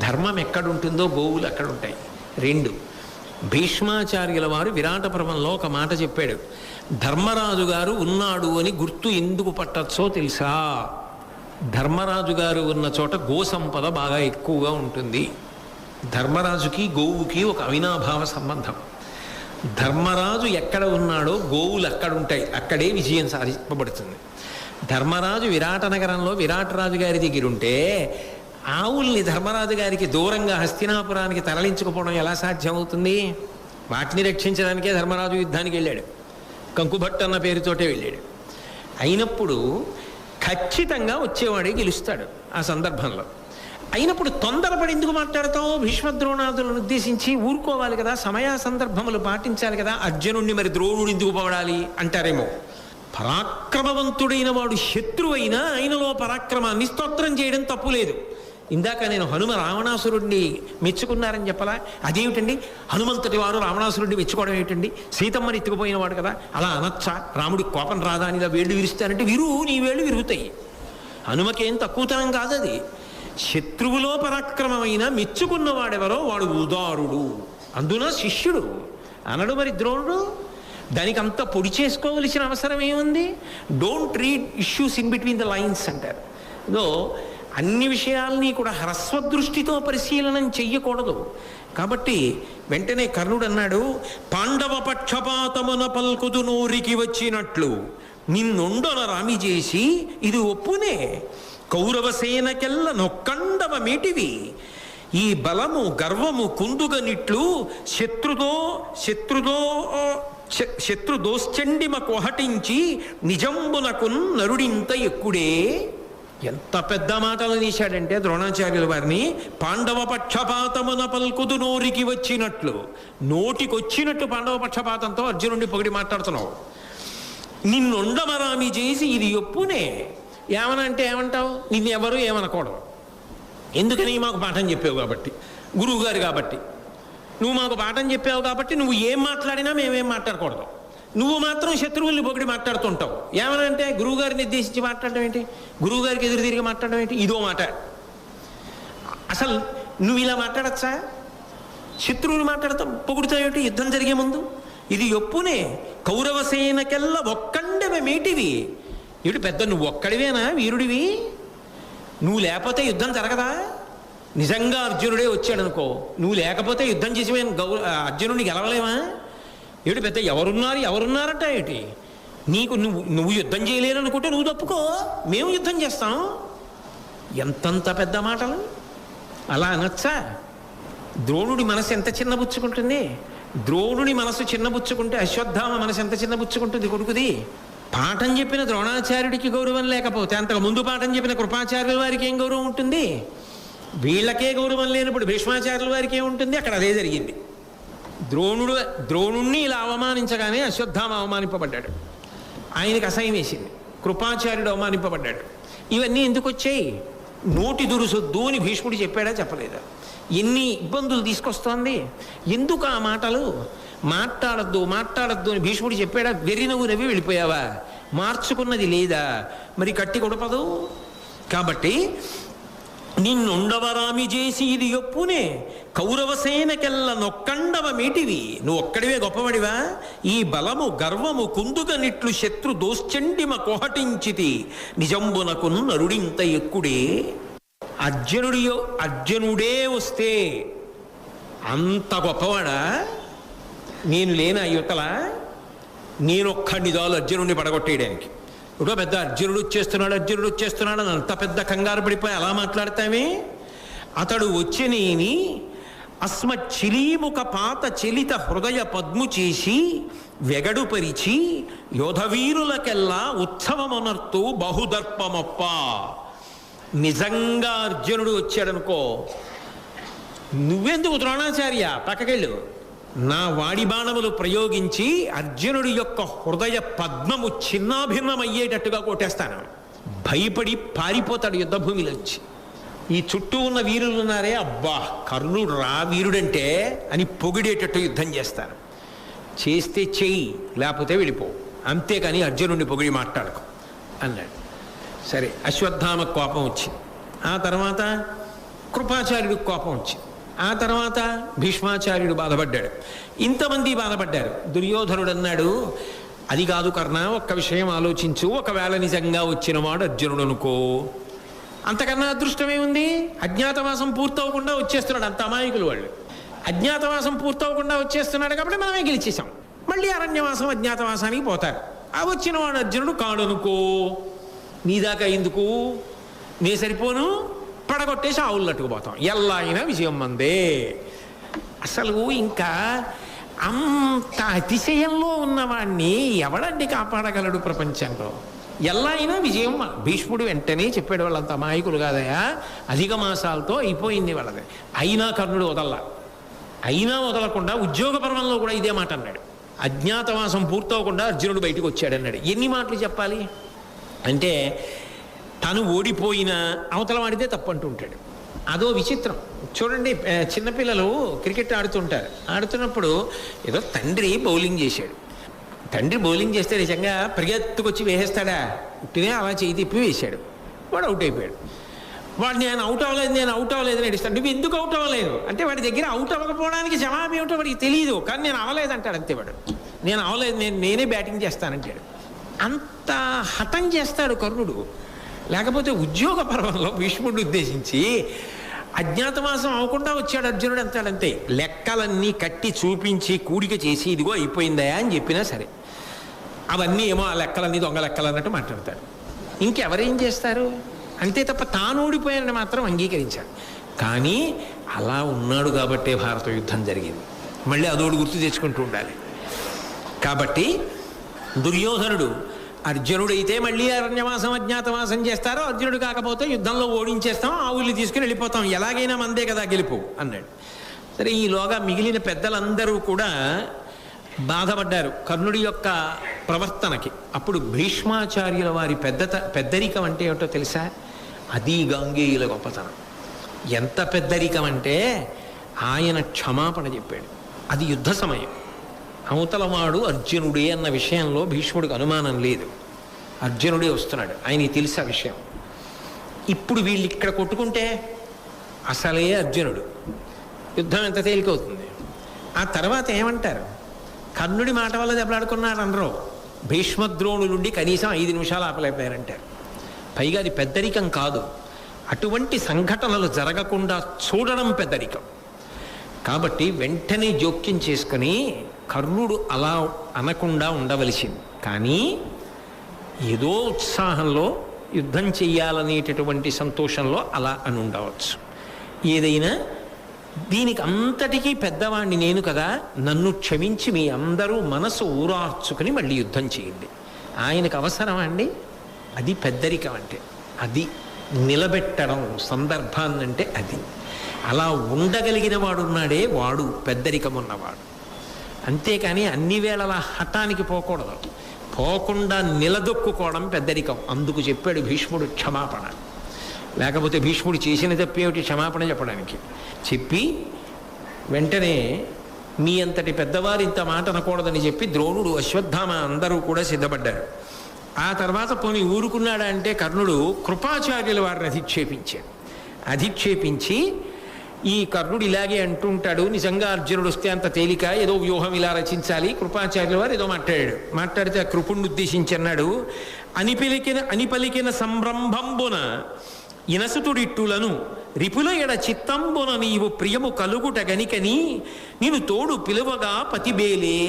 ధర్మం ఎక్కడుంటుందో గోవులు అక్కడ ఉంటాయి. 2, భీష్మాచార్యుల వారు విరాట పర్వంలో ఒక మాట చెప్పాడు. ధర్మరాజు గారు ఉన్నాడు అని గుర్తు ఎందుకు పట్టచ్చో తెలుసా? ధర్మరాజు గారు ఉన్న చోట గో సంపద బాగా ఎక్కువగా ఉంటుంది. ధర్మరాజుకి గోవుకి ఒక అవినాభావ సంబంధం. ధర్మరాజు ఎక్కడ ఉన్నాడో గోవులు అక్కడ ఉంటాయి, అక్కడే విజయం సాధింపబడుతుంది. ధర్మరాజు విరాట నగరంలో విరాటరాజు గారి దగ్గర ఉంటే ఆవుల్ని ధర్మరాజు గారికి దూరంగా హస్తినాపురానికి తరలించుకుపోవడం ఎలా సాధ్యమవుతుంది? వాటిని రక్షించడానికే ధర్మరాజు యుద్ధానికి వెళ్ళాడు. కంకుభట్టు అన్న పేరుతోటే వెళ్ళాడు. అయినప్పుడు ఖచ్చితంగా వచ్చేవాడే గెలుస్తాడు ఆ సందర్భంలో. అయినప్పుడు తొందరపడి ఎందుకు మాట్లాడతావు? భీష్మద్రోణాదులను ఉద్దేశించి ఊరుకోవాలి కదా, సమయ సందర్భములు పాటించాలి కదా. అర్జునుడిని మరి ద్రోణుడు ఎందుకు పోవడాలి అంటారేమో. పరాక్రమవంతుడైన వాడు శత్రువైనా ఆయనలో పరాక్రమాన్ని స్తోత్రం చేయడం తప్పులేదు. ఇందాక నేను హనుమ రావణాసురుడిని మెచ్చుకున్నారని చెప్పలా? అదేమిటండి, హనుమంతుడి వారు రావణాసురుడిని మెచ్చుకోవడం ఏమిటండి? సీతమ్మని ఎత్తుకుపోయిన వాడు కదా, అలా అనొచ్చా? రాముడికి కోపం రాదా అని ఇలా వేళ్ళు విరుస్తానంటే నీ వేళ్ళు విరుగుతాయి. హనుమకేం తక్కువతనం కాదు అది. శత్రువులో పరాక్రమమైన మెచ్చుకున్నవాడెవరో వాడు ఉదారుడు, అందున శిష్యుడు అనడు మరి ద్రోణుడు. దానికి అంత పొడి చేసుకోవలసిన అవసరం ఏముంది? Don't read issues in between the lines అంటారు. ఇదో అన్ని విషయాల్ని కూడా హ్రస్వదృష్టితో పరిశీలనం చెయ్యకూడదు. కాబట్టి వెంటనే కర్ణుడు అన్నాడు, పాండవ పక్షపాతమున పల్కుదు నోరికి వచ్చినట్లు నిన్నుండన రామి చేసి ఇది ఒప్పునే, కౌరవసేనకెల్ల నొక్కండవ మీటివి, ఈ బలము గర్వము కుందుగనిట్లు శత్రుదోశ్చండిమ కొహటించి నిజంబునకు నరుడింత ఎక్కుడే. ఎంత పెద్ద మాటలు తీశాడంటే ద్రోణాచార్యుల వారిని, పాండవ పక్షపాతమున పల్కుదు నోరికి వచ్చినట్లు, నోటికొచ్చినట్టు పాండవ పక్షపాతంతో అర్జునుడిని పొగిడి మాట్లాడుతున్నావు. నిన్నుండమరామి చేసి ఇది ఒప్పునే. ఏమనంటే ఏమంటావు? నిన్నెవరు ఏమనకూడదు. ఎందుకని? మాకు పాఠం చెప్పావు కాబట్టి, గురువుగారు కాబట్టి. నువ్వు మాకు పాఠం చెప్పావు కాబట్టి నువ్వు ఏం మాట్లాడినా మేమేం మాట్లాడకూడదు. నువ్వు మాత్రం శత్రువుల్ని పొగిడి మాట్లాడుతుంటావు. ఏమనంటే గురువుగారిని నిర్దేశించి మాట్లాడడం ఏంటి? గురువుగారికి ఎదురు తిరిగి మాట్లాడడం ఏంటి? ఇదో మాట. అసలు నువ్వు ఇలా మాట్లాడచ్చా? శత్రువులు మాట్లాడతావు, పొగుడుతావేంటి యుద్ధం జరిగే ముందు? ఇది ఒప్పునే, కౌరవసేనకెల్ల ఒక్కండవ మేటివి. ఇటు పెద్ద నువ్వు ఒక్కడివేనా వీరుడివి? నువ్వు లేకపోతే యుద్ధం జరగదా? నిజంగా అర్జునుడే వచ్చాడనుకో, నువ్వు లేకపోతే యుద్ధం చేసి అర్జునుడిని గెలవలేమా? ఏడు పెద్ద ఎవరున్నారట ఏటి? నీకు నువ్వు యుద్ధం చేయలేరనుకుంటే నువ్వు తప్పుకో, మేము యుద్ధం చేస్తాం. ఎంతంత పెద్ద మాటలు అలా అనొచ్చా? ద్రోణుడి మనసు ఎంత చిన్నబుచ్చుకుంటుంది? ద్రోణుడి మనసు చిన్నబుచ్చుకుంటే అశ్వత్థామ మనసు ఎంత చిన్నబుచ్చుకుంటుంది కొడుకుది. పాఠం చెప్పిన ద్రోణాచార్యుడికి గౌరవం లేకపోతే అంతకు ముందు పాఠం చెప్పిన కృపాచార్యుల వారికి ఏం గౌరవం ఉంటుంది? వీళ్ళకే గౌరవం లేనప్పుడు భీష్మాచార్యుల వారికి ఏముంటుంది? అక్కడ అదే జరిగింది. ద్రోణుణ్ణి ఇలా అవమానించగానే అశ్వత్థామ అవమానింపబడ్డాడు, ఆయనకి అసహ్యం వేసింది. కృపాచార్యుడు అవమానింపబడ్డాడు. ఇవన్నీ ఎందుకు వచ్చాయి? నోటి దురుసొద్దు అని భీష్ముడు చెప్పాడా చెప్పలేదా? ఎన్ని ఇబ్బందులు తీసుకొస్తోంది. ఎందుకు ఆ మాటలు? మాట్లాడద్దు అని భీష్ముడు చెప్పాడా? వెర్రి నవ్వు నవ్వి వెళ్ళిపోయావా? మార్చుకున్నది లేదా? మరి కట్టి కొడపదు. కాబట్టి నిన్నుండవరామి చేసి ఇది ఒప్పునే, కౌరవసేనకెల్ల నొక్కండవ మీటివి. నువ్వు ఒక్కడివే గొప్పవాడివా? ఈ బలము గర్వము కుందుగనిట్లు శత్రు దోశ్చండిమ కోహటించితి, నిజంబునకు నరుడింత ఎక్కుడే. అర్జునుడే వస్తే అంత గొప్పవాడా? నేను లేనా యువతల? నేనొక్కడిని చాలు అర్జునుడిని పడగొట్టేయడానికి. ఇప్పుడు పెద్ద అర్జునుడు వచ్చేస్తున్నాడు అని అంత పెద్ద కంగారు పడిపోయి అలా మాట్లాడతామే. అతడు వచ్చినేని అస్మచ్చిలీముఖ పాత చలిత హృదయ పద్ము చేసి వెగడుపరిచి యోధవీరులకెల్లా ఉత్సవమునర్తూ బహుదర్పమొప్ప. నిజంగా అర్జునుడు వచ్చాడనుకో, నువ్వెందుకు ద్రోణాచార్య పక్కకెళ్ళు, నా వాడి బాణములు ప్రయోగించి అర్జునుడి యొక్క హృదయ పద్మము చిన్నాభిన్నమయ్యేటట్టుగా కొట్టేస్తాను. భయపడి పారిపోతాడు యుద్ధభూమిలోంచి. ఈ చుట్టూ ఉన్న వీరులు ఉన్నారే, అబ్బా కర్ణుడు రా వీరుడంటే అని పొగిడేటట్టు యుద్ధం చేస్తాను. చేస్తే చెయ్యి, లేకపోతే వెళ్ళిపో, అంతేకాని అర్జునుడిని పొగిడి మాట్లాడకు అన్నాడు. సరే, అశ్వత్థామ కోపం వచ్చింది. ఆ తర్వాత కృపాచార్యుడికి కోపం వచ్చింది. ఆ తర్వాత భీష్మాచార్యుడు బాధపడ్డాడు. ఇంతమంది బాధపడ్డారు. దుర్యోధనుడు అన్నాడు, అది కాదు కర్ణ, ఒక్క విషయం ఆలోచించు, ఒకవేళ నిజంగా వచ్చినవాడు అర్జునుడు అనుకో, అంతకన్నా అదృష్టమే ఉంది. అజ్ఞాతవాసం పూర్తవకుండా వచ్చేస్తున్నాడు. అంత అమాయకులు వాళ్ళు. అజ్ఞాతవాసం పూర్తవకుండా వచ్చేస్తున్నాడు కాబట్టి మనమే గెలిచేసాం. మళ్ళీ అరణ్యవాసం అజ్ఞాతవాసానికి పోతారు. ఆ వచ్చినవాడు అర్జునుడు కాడనుకో, నీ దాకా ఎందుకు, నే సరిపోను, పడగొట్టేసి ఆవులట్టుకు పోతాం, ఎలా అయినా విజయం మందే. అసలు ఇంకా అంత అతిశయంలో ఉన్నవాడిని ఎవడండి కాపాడగలడు ప్రపంచంలో? ఎలా అయినా విజయం. భీష్ముడు వెంటనే చెప్పాడు, వాళ్ళంత అమాయకులు కాదయా, అధిక మాసాలతో అయిపోయింది వాళ్ళది. అయినా కర్ణుడు వదల్లా. అయినా వదలకుండా ఉద్యోగ పర్వంలో కూడా ఇదే మాట అన్నాడు. అజ్ఞాతవాసం పూర్తవకుండా అర్జునుడు బయటకు వచ్చాడన్నాడు. ఎన్ని మాటలు చెప్పాలి అంటే, తను ఓడిపోయినా అవతల వాడితే తప్పంటూ ఉంటాడు. అదో విచిత్రం. చూడండి, చిన్నపిల్లలు క్రికెట్ ఆడుతుంటారు. ఆడుతున్నప్పుడు ఏదో తండ్రి బౌలింగ్ చేశాడు. తండ్రి బౌలింగ్ చేస్తే నిజంగా పరిగెత్తుకొచ్చి వేసేస్తాడా? ఉట్టినే అలా చేయి తిప్పి వేశాడు. వాడు అవుట్ అయిపోయాడు. వాడు నేను అవుట్ అవ్వలేదు నడుస్తాడు. నువ్వు ఎందుకు అవుట్ అవ్వలేదు అంటే, వాడి దగ్గర అవుట్ అవ్వకపోవడానికి జవాబు ఏమిటో వాడికి తెలియదు. కానీ నేను అవ్వలేదు అంటాడు. అంతే వాడు. నేను అవ్వలేదు, నేనే బ్యాటింగ్ చేస్తానంటాడు. అంత హఠం చేస్తాడు కర్ణుడు. లేకపోతే ఉద్యోగ పర్వంలో భీష్ముడిని ఉద్దేశించి అజ్ఞాతవాసం అవ్వకుండా వచ్చాడు అర్జునుడు అంటాడంతే. లెక్కలన్నీ కట్టి చూపించి కూడిక చేసి ఇదిగో అయిపోయిందా అని చెప్పినా సరే, అవన్నీ ఏమో ఆ లెక్కలన్నీ దొంగ లెక్కలు అన్నట్టు మాట్లాడతాడు. ఇంకెవరేం చేస్తారు? అంతే తప్ప తాను ఓడిపోయానని మాత్రం అంగీకరించాడు. కానీ అలా ఉన్నాడు కాబట్టే భారత యుద్ధం జరిగింది. మళ్ళీ అదోడు గుర్తు తెచ్చుకుంటూ ఉండాలి. కాబట్టి దుర్యోధనుడు అర్జునుడైతే మళ్ళీ అరణ్యవాసం అజ్ఞాతవాసం చేస్తారో, అర్జునుడు కాకపోతే యుద్ధంలో ఓడించేస్తాం, ఆవుల్ని తీసుకుని వెళ్ళిపోతాం, ఎలాగైనా మందే కదా గెలుపు అన్నాడు. సరే, ఈలోగా మిగిలిన పెద్దలందరూ కూడా బాధపడ్డారు కర్ణుడి యొక్క ప్రవర్తనకి. అప్పుడు భీష్మాచార్యుల వారి పెద్దరికం అంటే ఏమిటో తెలుసా? అది గాంగేయుల గొప్పతనం. ఎంత పెద్దరికం అంటే ఆయన క్షమాపణ చెప్పాడు. అది యుద్ధ సమయం. అవతలవాడు అర్జునుడే అన్న విషయంలో భీష్ముడికి అనుమానం లేదు. అర్జునుడే వస్తున్నాడు, ఆయనకి తెలుసు ఆ విషయం. ఇప్పుడు వీళ్ళు ఇక్కడ కొట్టుకుంటే అసలే అర్జునుడు, యుద్ధం ఎంత తేలికవుతుంది. ఆ తర్వాత ఏమంటారు? కర్ణుడి మాట వల్ల దెబ్బలాడుకున్నారు అందరూ. భీష్మద్రోణులుండి కనీసం 5 నిమిషాలు ఆపలేకపోయారంటారు. పైగా అది పెద్దరికం కాదు, అటువంటి సంఘటనలు జరగకుండా చూడడం పెద్దరికం. కాబట్టి వెంటనే జోక్యం చేసుకుని కర్ణుడు అలా అనకుండా ఉండవలసింది. కానీ ఏదో ఉత్సాహంలో యుద్ధం చెయ్యాలనేటటువంటి సంతోషంలో అలా అని ఉండవచ్చు. ఏదైనా దీనికి అంతటికీ పెద్దవాణ్ణి నేను కదా, నన్ను క్షమించి మీ అందరూ మనసు ఊరార్చుకుని మళ్ళీ యుద్ధం చేయండి. ఆయనకు అవసరం అండి. అది పెద్దరికం అంటే, అది నిలబెట్టడం సందర్భాన్నంటే అది. అలా ఉండగలిగిన వాడున్నాడే వాడు పెద్దరికం ఉన్నవాడు. అంతేకాని అన్ని వేళలా హఠానికి పోకూడదు. పోకుండా నిలదొక్కుకోవడం పెద్దరికం. అందుకు చెప్పాడు భీష్ముడు క్షమాపణ. లేకపోతే భీష్ముడు చేసిన తప్పేమిటి క్షమాపణ చెప్పడానికి? చెప్పి వెంటనే మీ అంతటి పెద్దవారు ఇంత మాట అనకూడదని చెప్పి ద్రోణుడు, అశ్వత్థామ అందరూ కూడా సిద్ధపడ్డారు. ఆ తర్వాత పోనీ ఊరుకున్నాడా అంటే కర్ణుడు కృపాచార్యుల వారిని అధిక్షేపించి ఈ కర్ణుడు ఇలాగే అంటుంటాడు, నిజంగా అర్జునుడు వస్తే అంత తేలిక, ఏదో వ్యూహం ఇలా రచించాలి. కృపాచార్యుల వారు ఏదో మాట్లాడితే ఆ కృపుణ్ణి ఉద్దేశించి అన్నాడు, అనిపలికిన సంరంభంబున ఇనసుతుడిట్టులను రిపుల ఎడ చిత్తంబున నీవు ప్రియము కలుగుట గనికని నేను తోడు పిలువగా పతిబేలే.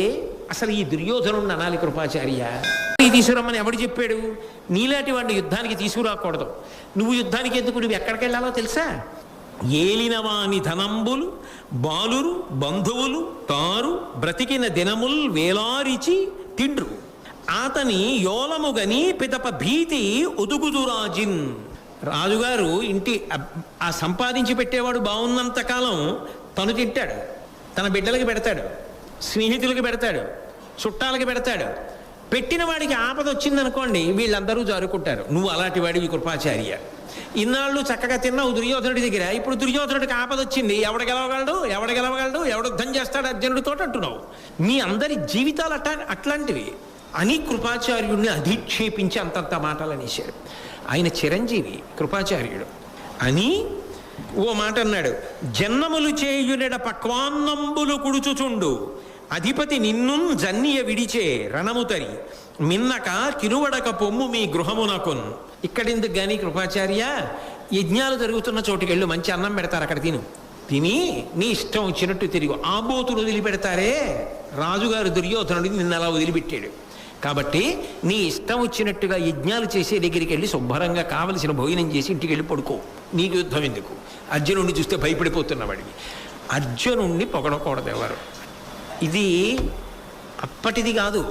అసలు ఈ దుర్యోధనుడు అనాలి కృపాచార్య. తీసుకురమ్మని ఎవడు చెప్పాడు? నీలాంటి వాడిని యుద్ధానికి తీసుకురాకూడదు. నువ్వు యుద్ధానికి ఎందుకు, నువ్వు ఎక్కడికి వెళ్ళాలో తెలుసా? ఏలినవాని ధనంబులు బాలురు బంధువులు తారు బ్రతికిన దినముల్ వేలారిచి తిండ్రు అతని యోలముగని పిదప భీతి ఒదుగుదురాజిన్. రాజుగారు ఆ సంపాదించి పెట్టేవాడు బాగున్నంతకాలం తను తింటాడు, తన బిడ్డలకి పెడతాడు, స్నేహితులకి పెడతాడు, చుట్టాలకి పెడతాడు. పెట్టిన వాడికి ఆపద వచ్చిందనుకోండి వీళ్ళందరూ జారుకుంటారు. నువ్వు అలాంటి వాడివి కృపాచార్య. ఇన్నాళ్ళు చక్కగా తిన్నావు దుర్యోధనుడి దగ్గర, ఇప్పుడు దుర్యోధనుడికి ఆపద వచ్చింది, ఎవడు గెలవగలడు, ఎవడు యుద్ధం చేస్తాడు అర్జునుడితో అంటున్నావు. మీ అందరి జీవితాలు అట్లాంటివి అని కృపాచార్యుడిని అధిక్షేపించి అంతంత మాటలు అనేశాడు. ఆయన చిరంజీవి కృపాచార్యుడు అని ఓ మాట అన్నాడు. జన్మములు చేయునెడ పక్వాన్నంబులు కుడుచుచుండు అధిపతి నిన్ను జన్నియ విడిచే రణముతరి మిన్నక కినువడక పొమ్ము మీ గృహమునకున్. ఇక్కడెందుకు గాని కృపాచార్య, యజ్ఞాలు జరుగుతున్న చోటుకెళ్ళు, మంచి అన్నం పెడతారు, అక్కడ తిని నీ ఇష్టం వచ్చినట్టు తిరిగి. ఆబోతులు వదిలిపెడతారే, రాజుగారు దుర్యోధనుడిని నిన్న అలా వదిలిపెట్టాడు. కాబట్టి నీ ఇష్టం వచ్చినట్టుగా యజ్ఞాలు చేసే దగ్గరికి వెళ్ళి శుభ్రంగా కావలసిన భోజనం చేసి ఇంటికి వెళ్ళి పడుకో. నీకు యుద్ధం ఎందుకు? అర్జునుడిని చూస్తే భయపడిపోతున్నవాడివి. అర్జునుడిని పొగడకూడదు ఎవరు. ఇది అప్పటిది కాదు,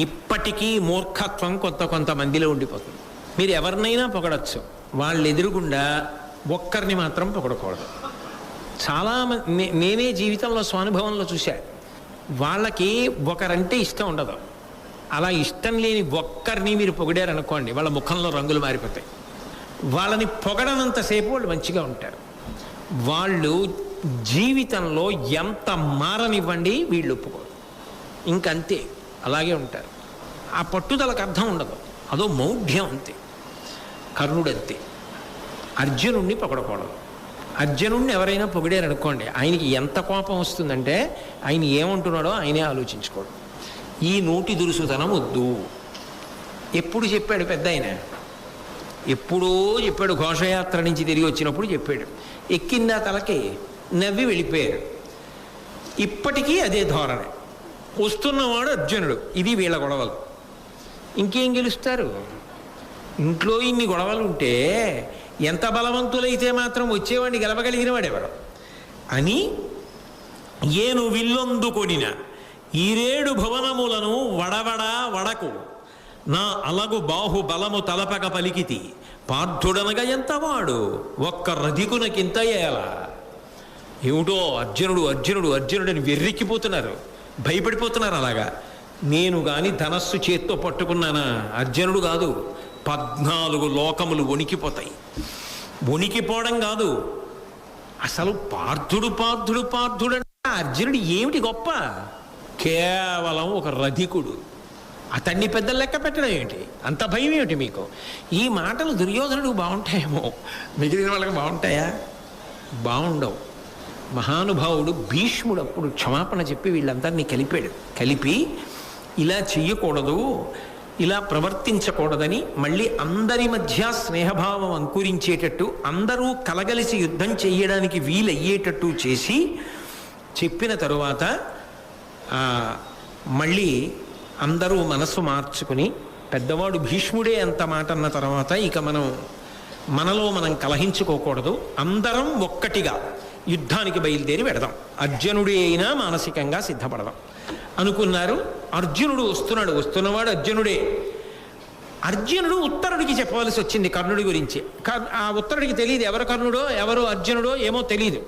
ఇప్పటికీ మూర్ఖత్వం కొంతమందిలో ఉండిపోతుంది. మీరు ఎవరినైనా పొగడచ్చు, వాళ్ళు ఎదురుగుండా ఒక్కరిని మాత్రం పొగడకూడదు. చాలామంది నేనే జీవితంలో స్వానుభవంలో చూశా, వాళ్ళకి ఒకరంటే ఇష్టం ఉండదు. అలా ఇష్టం లేని ఒక్కరిని మీరు పొగిడారనుకోండి, వాళ్ళ ముఖంలో రంగులు మారిపోతాయి. వాళ్ళని పొగడనంతసేపు వాళ్ళు మంచిగా ఉంటారు. వాళ్ళు జీవితంలో ఎంత మారనివ్వండి వీళ్ళు ఒప్పుకోరు, ఇంకంతే, అలాగే ఉంటారు. ఆ పట్టుదలకు అర్థం ఉండదు, అదో మౌఢ్యం అంతే. కర్ణుడంతే. అర్జునుడిని పొగడకూడదు. అర్జునుడిని ఎవరైనా పొగిడారనుకోండి, ఆయనకి ఎంత కోపం వస్తుందంటే ఆయన ఏమంటున్నాడో ఆయనే ఆలోచించుకోడు. ఈ నోటి దురుసుతనం వద్దు. ఎప్పుడు చెప్పాడు పెద్ద ఆయన? ఎప్పుడో చెప్పాడు, ఘోషయాత్ర నుంచి తిరిగి వచ్చినప్పుడు చెప్పాడు. ఎక్కిందా తలకి, నవ్వి వెళ్ళిపోయారు. ఇప్పటికీ అదే ధోరణి. వస్తున్నవాడు అర్జునుడు. ఇది వీళ్ళ గొడవలు. ఇంకేం గెలుస్తారు? ఇంట్లో ఇన్ని గొడవలు ఉంటే ఎంత బలవంతులైతే మాత్రం వచ్చేవాడిని గెలవగలిగిన వాడెవరు అని ఏను విల్లొందుకొనిన ఈరేడు భువనములను వడకు నా అలగు బాహు బలము తలపక పలికితి పార్థుడనగా ఎంతవాడు ఒక్క రధికునకింత ఏలా. ఏమిటో అర్జునుడని వెర్రెక్కిపోతున్నారు, భయపడిపోతున్నారు. అలాగా నేను గాని ధనస్సు చేత్తో పట్టుకున్నానా? అర్జునుడు కాదు, 14 లోకములు వణికిపోతాయి. వణికిపోవడం కాదు, అసలు పార్థుడు అంటే అర్జునుడు ఏమిటి గొప్ప? కేవలం ఒక రధికుడు. అతన్ని పెద్ద లెక్క పెట్టడం ఏమిటి? అంత భయం ఏమిటి మీకు? ఈ మాటలు దుర్యోధనుడు బాగుంటాయేమో, మిగిలిన వాళ్ళకి బాగుంటాయా? బాగుండవు. మహానుభావుడు భీష్ముడు అప్పుడు క్షమాపణ చెప్పి వీళ్ళందరినీ కలిపి ఇలా చెయ్యకూడదు, ఇలా ప్రవర్తించకూడదని, మళ్ళీ అందరి మధ్య స్నేహభావం అంకురించేటట్టు, అందరూ కలగలిసి యుద్ధం చెయ్యడానికి వీలయ్యేటట్టు చేసి చెప్పిన తరువాత మళ్ళీ అందరూ మనసు మార్చుకుని, పెద్దవాడు భీష్ముడే అంత మాట అన్న తర్వాత ఇక మనలో మనం కలహించుకోకూడదు, అందరం ఒక్కటిగా యుద్ధానికి బయలుదేరి పెడదాం, అర్జునుడే అయినా మానసికంగా సిద్ధపడదాం అనుకున్నారు. అర్జునుడు వస్తున్నవాడు అర్జునుడే. అర్జునుడు ఉత్తరుడికి చెప్పవలసి వచ్చింది కర్ణుడి గురించి. ఆ ఉత్తరుడికి తెలియదు ఎవరు కర్ణుడో ఎవరు అర్జునుడో ఏమో తెలియదు.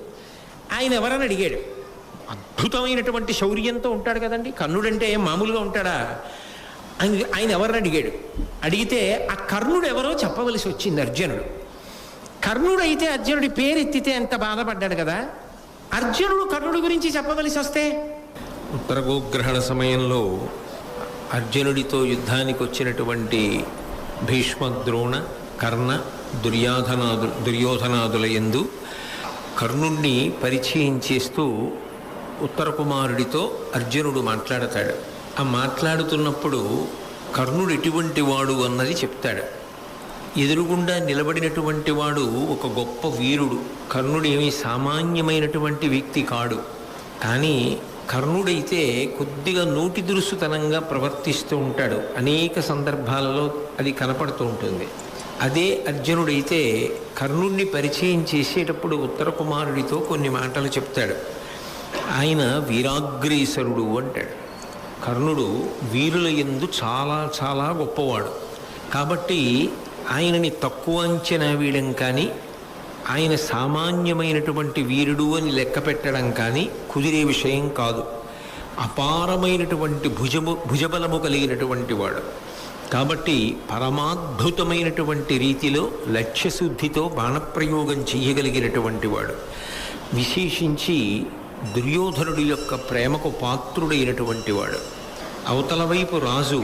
ఆయన ఎవరని అడిగాడు. అద్భుతమైనటువంటి శౌర్యంతో ఉంటాడు కదండి కర్ణుడంటే, మామూలుగా ఉంటాడా? ఆయన ఎవరిని అడిగాడు. అడిగితే ఆ కర్ణుడు ఎవరో చెప్పవలసి వచ్చింది అర్జునుడు. కర్ణుడు అయితే అర్జునుడి పేరు ఎత్తితే ఎంత బాధపడ్డాడు కదా. అర్జునుడు కర్ణుడి గురించి చెప్పవలసి వస్తే, ఉత్తర గోగ్రహణ సమయంలో అర్జునుడితో యుద్ధానికి వచ్చినటువంటి భీష్మ, ద్రోణ, కర్ణ, దుర్యోధనాదుల యందు కర్ణుణ్ణి పరిచయం చేస్తూ ఉత్తర కుమారుడితో అర్జునుడు మాట్లాడతాడు. ఆ మాట్లాడుతున్నప్పుడు కర్ణుడు ఎటువంటి వాడు అన్నది చెప్తాడు. ఎదురుగుండా నిలబడినటువంటి వాడు ఒక గొప్ప వీరుడు. కర్ణుడు ఏమీ సామాన్యమైనటువంటి వ్యక్తి కాడు. కానీ కర్ణుడైతే కొద్దిగా నోటి దురుసుతనంగా ప్రవర్తిస్తూ ఉంటాడు. అనేక సందర్భాలలో అది కనపడుతూ ఉంటుంది. అదే అర్జునుడైతే కర్ణుడిని పరిచయం చేసేటప్పుడు ఉత్తర కుమారుడితో కొన్ని మాటలు చెప్తాడు. ఆయన వీరాగ్రేసరుడు అంటాడు. కర్ణుడు వీరుల యందు చాలా చాలా గొప్పవాడు. కాబట్టి ఆయనని తక్కువ అంచనా వేయడం కానీ ఆయన సామాన్యమైనటువంటి వీరుడు అని లెక్క పెట్టడం కానీ కుదిరే విషయం కాదు. అపారమైనటువంటి భుజబలము కలిగినటువంటి వాడు కాబట్టి పరమాద్భుతమైనటువంటి రీతిలో లక్ష్యశుద్ధితో బాణప్రయోగం చేయగలిగినటువంటి వాడు. విశేషించి దుర్యోధనుడి యొక్క ప్రేమకు పాత్రుడైనటువంటి వాడు. అవతల వైపు రాజు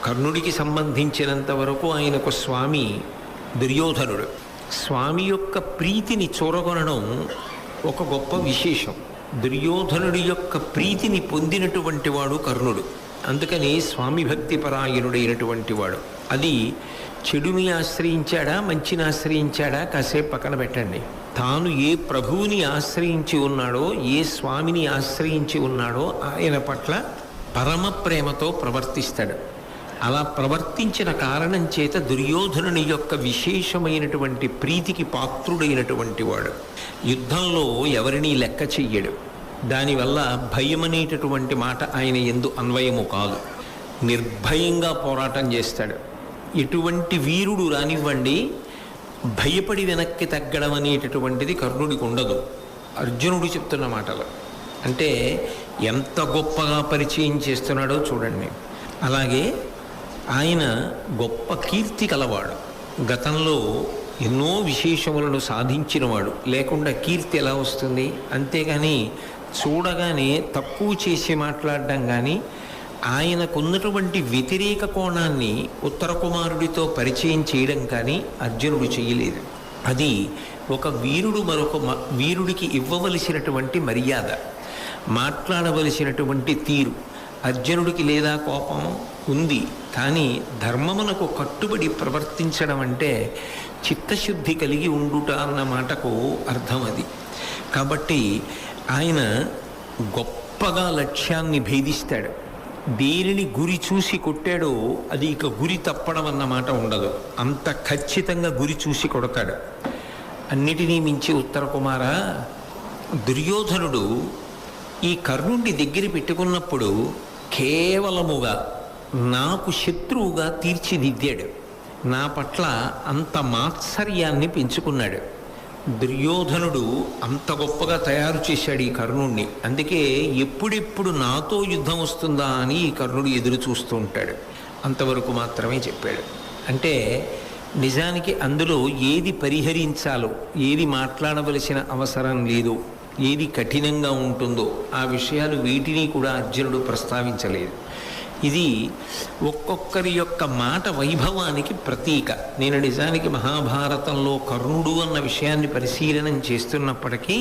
కర్ణుడికి సంబంధించినంత వరకు ఆయనకు స్వామి దుర్యోధనుడు. స్వామి యొక్క ప్రీతిని చూరగొనడం ఒక గొప్ప విశేషం. దుర్యోధనుడి యొక్క ప్రీతిని పొందినటువంటి వాడు కర్ణుడు. అందుకని స్వామి భక్తి పరాయణుడైనటువంటి వాడు. అది చెడుని ఆశ్రయించాడా మంచిని ఆశ్రయించాడా కాసేపు పక్కన పెట్టండి. తాను ఏ ప్రభువుని ఆశ్రయించి ఉన్నాడో ఏ స్వామిని ఆశ్రయించి ఉన్నాడో ఆయన పట్ల పరమ ప్రేమతో ప్రవర్తిస్తాడు. అలా ప్రవర్తించిన కారణం చేత దుర్యోధనుని యొక్క విశేషమైనటువంటి ప్రీతికి పాత్రుడైనటువంటి వాడు. యుద్ధంలో ఎవరినీ లెక్క చెయ్యడు. దానివల్ల భయమనేటటువంటి మాట ఆయన యందు అన్వయము కాదు. నిర్భయంగా పోరాటం చేస్తాడు. ఎటువంటి వీరుడు రానివ్వండి భయపడి వెనక్కి తగ్గడం అనేటటువంటిది కర్ణుడికి ఉండదు. అర్జునుడు చెప్తున్న మాటలు అంటే ఎంత గొప్పగా పరిచయం చేస్తున్నాడో చూడండి. అలాగే ఆయన గొప్ప కీర్తి కలవాడు. గతంలో ఎన్నో విశేషములను సాధించినవాడు. లేకుండా కీర్తి ఎలా వస్తుంది? అంతేగాని చూడగానే తక్కువ చేసి మాట్లాడడం కానీ ఆయనకున్నటువంటి వ్యతిరేక కోణాన్ని ఉత్తర కుమారుడితో పరిచయం చేయడం కానీ అర్జునుడు చేయలేదు. అది ఒక వీరుడు మరొక వీరుడికి ఇవ్వవలసినటువంటి మర్యాద, మాట్లాడవలసినటువంటి తీరు. అర్జునుడికి లేదా కోపం ఉంది, కానీ ధర్మమునకు కట్టుబడి ప్రవర్తించడం అంటే చిత్తశుద్ధి కలిగి ఉండుట అన్న మాటకు అర్థం అది. కాబట్టి ఆయన గొప్పగా లక్ష్యాన్ని భేదిస్తాడు. దేనిని గురి చూసి కొట్టాడో అది ఇక గురి తప్పడం అన్నమాట ఉండదు. అంత ఖచ్చితంగా గురి చూసి కొడతాడు. అన్నిటినీ మించి ఉత్తర కుమార దుర్యోధనుడు ఈ కర్ణుడిని దగ్గర పెట్టుకున్నప్పుడు కేవలముగా నాకు శత్రువుగా తీర్చిదిద్దాడు. నా పట్ల అంత మాత్సర్యాన్ని పెంచుకున్నాడు. దుర్యోధనుడు అంత గొప్పగా తయారు చేశాడు ఈ కర్ణుడిని. అందుకే ఎప్పుడెప్పుడు నాతో యుద్ధం వస్తుందా అని ఈ కర్ణుడు ఎదురు చూస్తూ ఉంటాడు. అంతవరకు మాత్రమే చెప్పాడు. అంటే నిజానికి అందులో ఏది పరిహరించాలో, ఏది మాట్లాడవలసిన అవసరం లేదో, ఏది కఠినంగా ఉంటుందో ఆ విషయాలు వీటిని కూడా అర్జునుడు ప్రస్తావించలేదు. ఇది ఒక్కొక్కరి యొక్క మాట వైభవానికి ప్రతీక. నేను నిజానికి మహాభారతంలో కర్ణుడు అన్న విషయాన్ని పరిశీలనం చేస్తున్నప్పటికీ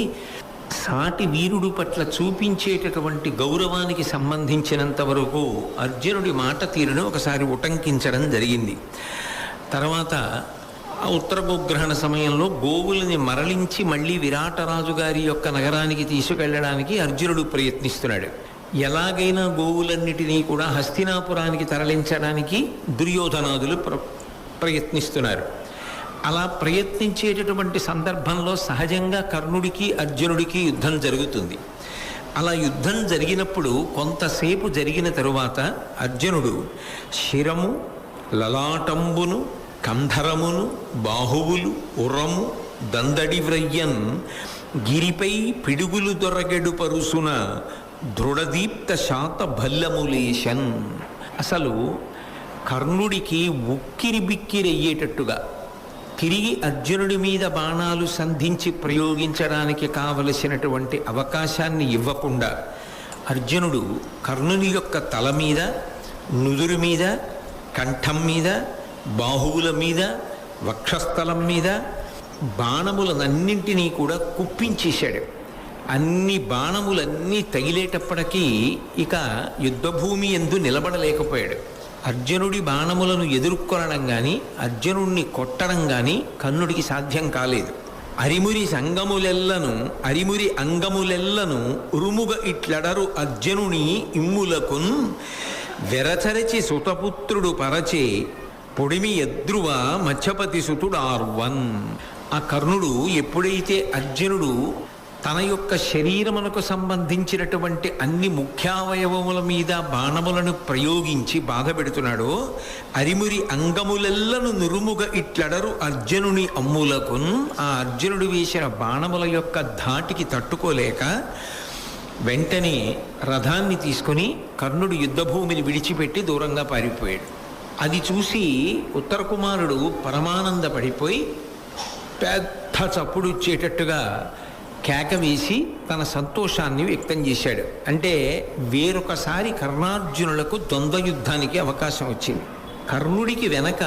సాటి వీరుడు పట్ల చూపించేటటువంటి గౌరవానికి సంబంధించినంత వరకు అర్జునుడి మాట తీరును ఒకసారి ఉటంకించడం జరిగింది. తర్వాత ఉత్తర గోగ్రహణ సమయంలో గోవులని మరలించి మళ్ళీ విరాటరాజు గారి యొక్క నగరానికి తీసుకెళ్ళడానికి అర్జునుడు ప్రయత్నిస్తున్నాడు. ఎలాగైనా గోవులన్నిటినీ కూడా హస్తినాపురానికి తరలించడానికి దుర్యోధనాదులు ప్రయత్నిస్తున్నారు. అలా ప్రయత్నించేటటువంటి సందర్భంలో సహజంగా కర్ణుడికి అర్జునుడికి యుద్ధం జరుగుతుంది. అలా యుద్ధం జరిగినప్పుడు కొంతసేపు జరిగిన తరువాత అర్జునుడు శిరము, లలాటంబును, కంధరమును, బాహువులు, ఉరము, దందడి వ్రయ్యన్ గిరిపై పిడుగులు దొరగెడు పరుసున దృఢదీప్త శాత భల్లములేశన్. అసలు కర్ణుడికి ఉక్కిరి బిక్కిరయ్యేటట్టుగా తిరిగి అర్జునుడి మీద బాణాలు సంధించి ప్రయోగించడానికి కావలసినటువంటి అవకాశాన్ని ఇవ్వకుండా అర్జునుడు కర్ణుని యొక్క తల మీద, నుదురు మీద, కంఠం మీద, బాహువుల మీద, వక్షస్థలం మీద బాణములనన్నింటినీ కూడా కుప్పించేశాడు. అన్ని బాణములన్నీ తగిలేటప్పటికీ ఇక యుద్ధభూమి యందు నిలబడలేకపోయాడు. అర్జునుడి బాణములను ఎదుర్కొనడం కానీ అర్జునుడిని కొట్టడం కానీ కర్ణుడికి సాధ్యం కాలేదు. అరిమురి అంగములెల్లను ఉరుముగ ఇట్లడరు అర్జునుని ఇమ్ములకున్ వెరచరచి సుతపుత్రుడు పరచే పొడిమి ఎద్రువ మచ్చపతి సుతుడార్వన్. ఆ కర్ణుడు ఎప్పుడైతే అర్జునుడు తన యొక్క శరీరమునకు సంబంధించినటువంటి అన్ని ముఖ్యావయవముల మీద బాణములను ప్రయోగించి బాధ పెడుతున్నాడో, అరిమురి అంగములెల్లను నురుముగ ఇట్లడరు అర్జునుని అమ్ములకున్, ఆ అర్జునుడు వేసిన బాణముల యొక్క ధాటికి తట్టుకోలేక వెంటనే రథాన్ని తీసుకుని కర్ణుడు యుద్ధభూమిని విడిచిపెట్టి దూరంగా పారిపోయాడు. అది చూసి ఉత్తర కుమారుడు పరమానందపడిపోయి పెద్ద చప్పుడు వచ్చేటట్టుగా కేక వేసి తన సంతోషాన్ని వ్యక్తం చేశాడు. అంటే వేరొకసారి కర్ణార్జునులకు ద్వంద్వ యుద్ధానికి అవకాశం వచ్చింది. కర్ణుడికి వెనక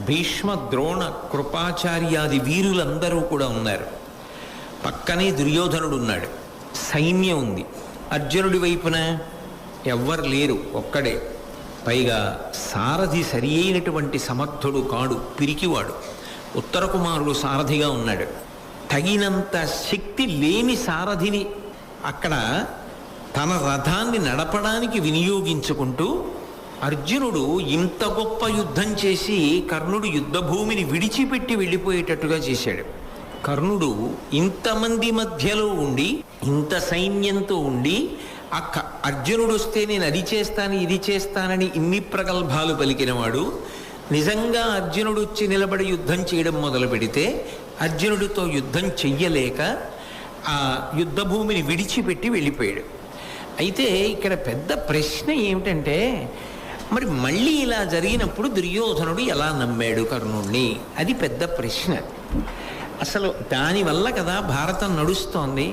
భీష్మ, ద్రోణ, కృపాచార్యాది వీరులందరూ కూడా ఉన్నారు. పక్కనే దుర్యోధనుడు ఉన్నాడు. సైన్యం ఉంది. అర్జునుడి వైపున ఎవ్వరు లేరు, ఒక్కడే. పైగా సారథి సరి అయినటువంటి సమర్థుడు కాడు, పిరికివాడు. ఉత్తర కుమారుడు సారథిగా ఉన్నాడు. తగినంత శక్తి లేని సారథిని అక్కడ తన రథాన్ని నడపడానికి వినియోగించుకుంటూ అర్జునుడు ఇంత గొప్ప యుద్ధం చేసి కర్ణుడు యుద్ధభూమిని విడిచిపెట్టి వెళ్ళిపోయేటట్టుగా చేశాడు. కర్ణుడు ఇంతమంది మధ్యలో ఉండి, ఇంత సైన్యంతో ఉండి, అర్జునుడు వస్తే నేను అది చేస్తాను ఇది చేస్తానని ఇన్ని ప్రగల్భాలు పలికినవాడు నిజంగా అర్జునుడు వచ్చి నిలబడి యుద్ధం చేయడం మొదలు పెడితే అర్జునుడితో యుద్ధం చెయ్యలేక ఆ యుద్ధభూమిని విడిచిపెట్టి వెళ్ళిపోయాడు. అయితే ఇక్కడ పెద్ద ప్రశ్న ఏమిటంటే, మరి మళ్ళీ ఇలా జరిగినప్పుడు దుర్యోధనుడు ఎలా నమ్మాడు కర్ణుణ్ణి? అది పెద్ద ప్రశ్న. అసలు దానివల్ల కదా భారతం నడుస్తోంది.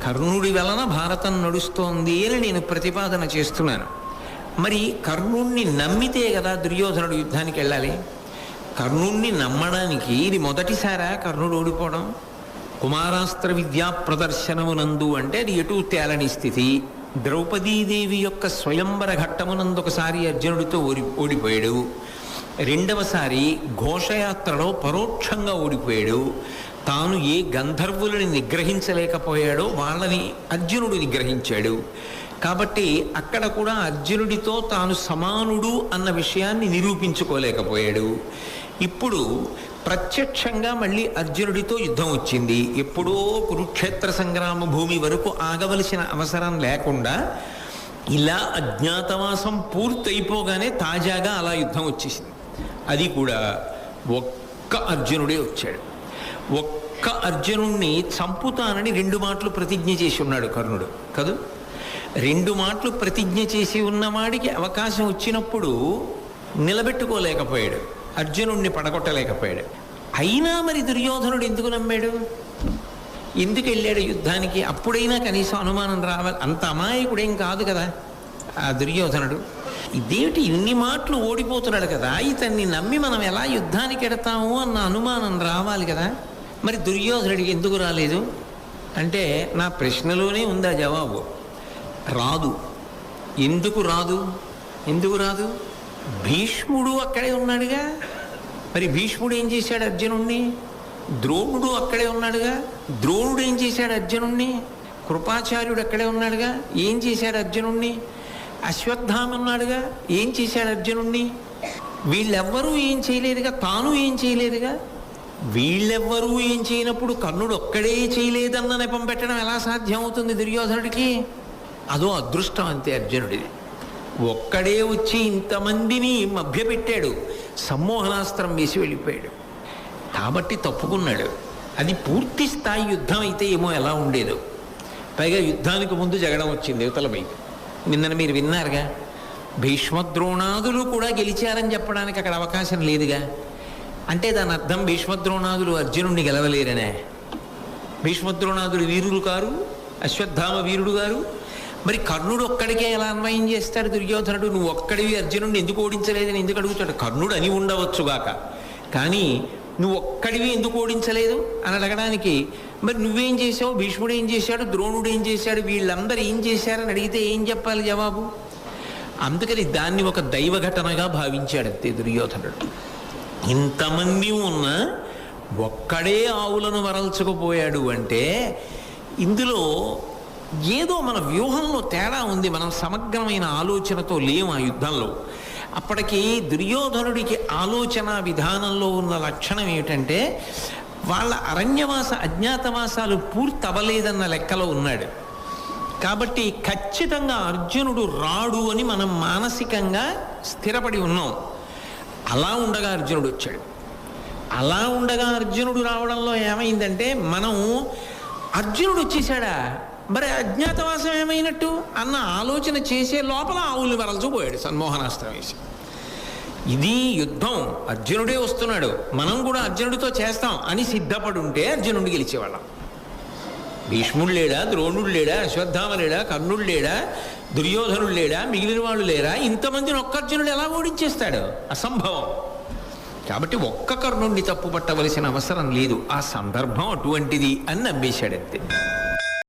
కర్ణుడి వలన భారతం నడుస్తోంది అని నేను ప్రతిపాదన చేస్తున్నాను. మరి కర్ణుణ్ణి నమ్మితే కదా దుర్యోధనుడు యుద్ధానికి వెళ్ళాలి. కర్ణుణ్ణి నమ్మడానికి ఇది మొదటిసారా కర్ణుడు ఓడిపోవడం? కుమారాస్త్ర విద్యా ప్రదర్శనమునందు అంటే అది ఎటు తేలని స్థితి. ద్రౌపదీదేవి యొక్క స్వయంవర ఘట్టమునందు ఒకసారి అర్జునుడితో ఓడిపోయాడు. రెండవసారి ఘోషయాత్రలో పరోక్షంగా ఓడిపోయాడు. తాను ఏ గంధర్వులని నిగ్రహించలేకపోయాడో వాళ్ళని అర్జునుడు నిగ్రహించాడు. కాబట్టి అక్కడ కూడా అర్జునుడితో తాను సమానుడు అన్న విషయాన్ని నిరూపించుకోలేకపోయాడు. ఇప్పుడు ప్రత్యక్షంగా మళ్ళీ అర్జునుడితో యుద్ధం వచ్చింది. ఎప్పుడో కురుక్షేత్ర సంగ్రామ భూమి వరకు ఆగవలసిన అవసరం లేకుండా ఇలా అజ్ఞాతవాసం పూర్తయిపోగానే తాజాగా అలా యుద్ధం వచ్చేసింది. అది కూడా ఒక్క అర్జునుడే వచ్చాడు. ఒక్క అర్జునుణ్ణి చంపుతానని 2 మాటలు ప్రతిజ్ఞ చేసి ఉన్నాడు కర్ణుడు కదూ. 2 మాటలు ప్రతిజ్ఞ చేసి ఉన్నవాడికి అవకాశం వచ్చినప్పుడు నిలబెట్టుకోలేకపోయాడు, అర్జునుణ్ణి పడగొట్టలేకపోయాడు. అయినా మరి దుర్యోధనుడు ఎందుకు నమ్మాడు? ఎందుకు వెళ్ళాడు యుద్ధానికి? అప్పుడైనా కనీసం అనుమానం రావాలి. అంత అమాయకుడేం కాదు కదా ఆ దుర్యోధనుడు. ఇదేమిటి ఇన్ని మాటలు ఓడిపోతున్నాడు కదా, ఇతన్ని నమ్మి మనం ఎలా యుద్ధానికి ఎడతాము అన్న అనుమానం రావాలి కదా. మరి దుర్యోధనుడికి ఎందుకు రాలేదు అంటే నా ప్రశ్నలోనే ఉందా జవాబు. రాదు. ఎందుకు రాదు? ఎందుకు రాదు? భీష్ముడు అక్కడే ఉన్నాడుగా. మరి భీష్ముడు ఏం చేశాడు అర్జునుణ్ణి? ద్రోణుడు అక్కడే ఉన్నాడుగా. ద్రోణుడు ఏం చేశాడు అర్జునుణ్ణి? కృపాచార్యుడు అక్కడే ఉన్నాడుగా. ఏం చేశాడు అర్జునుణ్ణి? అశ్వత్థామ ఉన్నాడుగా. ఏం చేశాడు అర్జునుణ్ణి? వీళ్ళెవ్వరూ ఏం చేయలేదుగా, తాను ఏం చేయలేదుగా. వీళ్ళెవ్వరూ ఏం చేయనప్పుడు కర్ణుడు ఒక్కడే చేయలేదన్న నెపం పెట్టడం ఎలా సాధ్యం అవుతుంది దుర్యోధనుడికి? అదో అదృష్టం అంతే అర్జునుడిది. ఒక్కడే వచ్చి ఇంతమందిని మభ్యపెట్టాడు, సమ్మోహనాస్త్రం వేసి వెళ్ళిపోయాడు. కాబట్టి తప్పుకున్నాడు. అది పూర్తి స్థాయి యుద్ధం అయితే ఏమో ఎలా ఉండేదో. పైగా యుద్ధానికి ముందు జగడం వచ్చింది యువతల పైకి. నిన్న మీరు విన్నారుగా, భీష్మద్రోణాదులు కూడా గెలిచారని చెప్పడానికి అక్కడ అవకాశం లేదుగా. అంటే దాని అర్థం భీష్మద్రోణాదులు అర్జునుడిని గెలవలేరనే. భీష్మద్రోణాదులు వీరులు కారు, అశ్వత్థామ వీరుడు గారు. మరి కర్ణుడు ఒక్కడికే ఎలా అన్వయం చేస్తాడు దుర్యోధనుడు? నువ్వు ఒక్కడివి అర్జునుడిని ఎందుకు ఓడించలేదని ఎందుకు అడుగుతాడు? కర్ణుడు అని ఉండవచ్చుగాక, కానీ నువ్వు ఒక్కడివి ఎందుకు ఓడించలేదు అని అడగడానికి మరి నువ్వేం చేసావు, భీష్ముడు ఏం చేశాడు, ద్రోణుడు ఏం చేశాడు, వీళ్ళందరూ ఏం చేశారని అడిగితే ఏం చెప్పాలి జవాబు? అందుకని దాన్ని ఒక దైవ ఘటనగా భావించాడు అంతే దుర్యోధనుడు. ఇంతమంది ఉన్న ఒక్కడే ఆవులను వరల్చుకుపోయాడు అంటే ఇందులో ఏదో మన వ్యూహంలో తేడా ఉంది. మనం సమగ్రమైన ఆలోచనతో లేము ఆ యుద్ధంలో. అప్పటికి దుర్యోధనుడికి ఆలోచన విధానంలో ఉన్న లక్షణం ఏమిటంటే వాళ్ళ అరణ్యవాస అజ్ఞాతవాసాలు పూర్తవలేదన్న లెక్కలో ఉన్నాడు. కాబట్టి ఖచ్చితంగా అర్జునుడు రాడు అని మనం మానసికంగా స్థిరపడి ఉన్నాం. అలా ఉండగా అర్జునుడు వచ్చాడు. అలా ఉండగా అర్జునుడు రావడంలో ఏమైందంటే, మనం అర్జునుడు వచ్చేసాడా, మరి అజ్ఞాతవాసం ఏమైనట్టు అన్న ఆలోచన చేసే లోపల ఆవుల్ని వరల్చిపోయాడు సన్మోహనాస్త్రం వేసి. ఇది యుద్ధం, అర్జునుడే వస్తున్నాడు, మనం కూడా అర్జునుడితో చేస్తాం అని సిద్ధపడి ఉంటే అర్జునుడు గెలిచేవాళ్ళం. భీష్ముడు లేడా, ద్రోణుడు లేడా, అశ్వత్థామ లేడా, కర్ణుడు లేడా, దుర్యోధనుడు లేడా, మిగిలిన వాళ్ళు లేరా? ఇంతమందిని ఒక్క అర్జునుడు ఎలా ఓడించేస్తాడు? అసంభవం. కాబట్టి ఒక్క కర్ణుడిని తప్పు పట్టవలసిన అవసరం లేదు, ఆ సందర్భం అటువంటిది అని నమ్మేశాడంతే.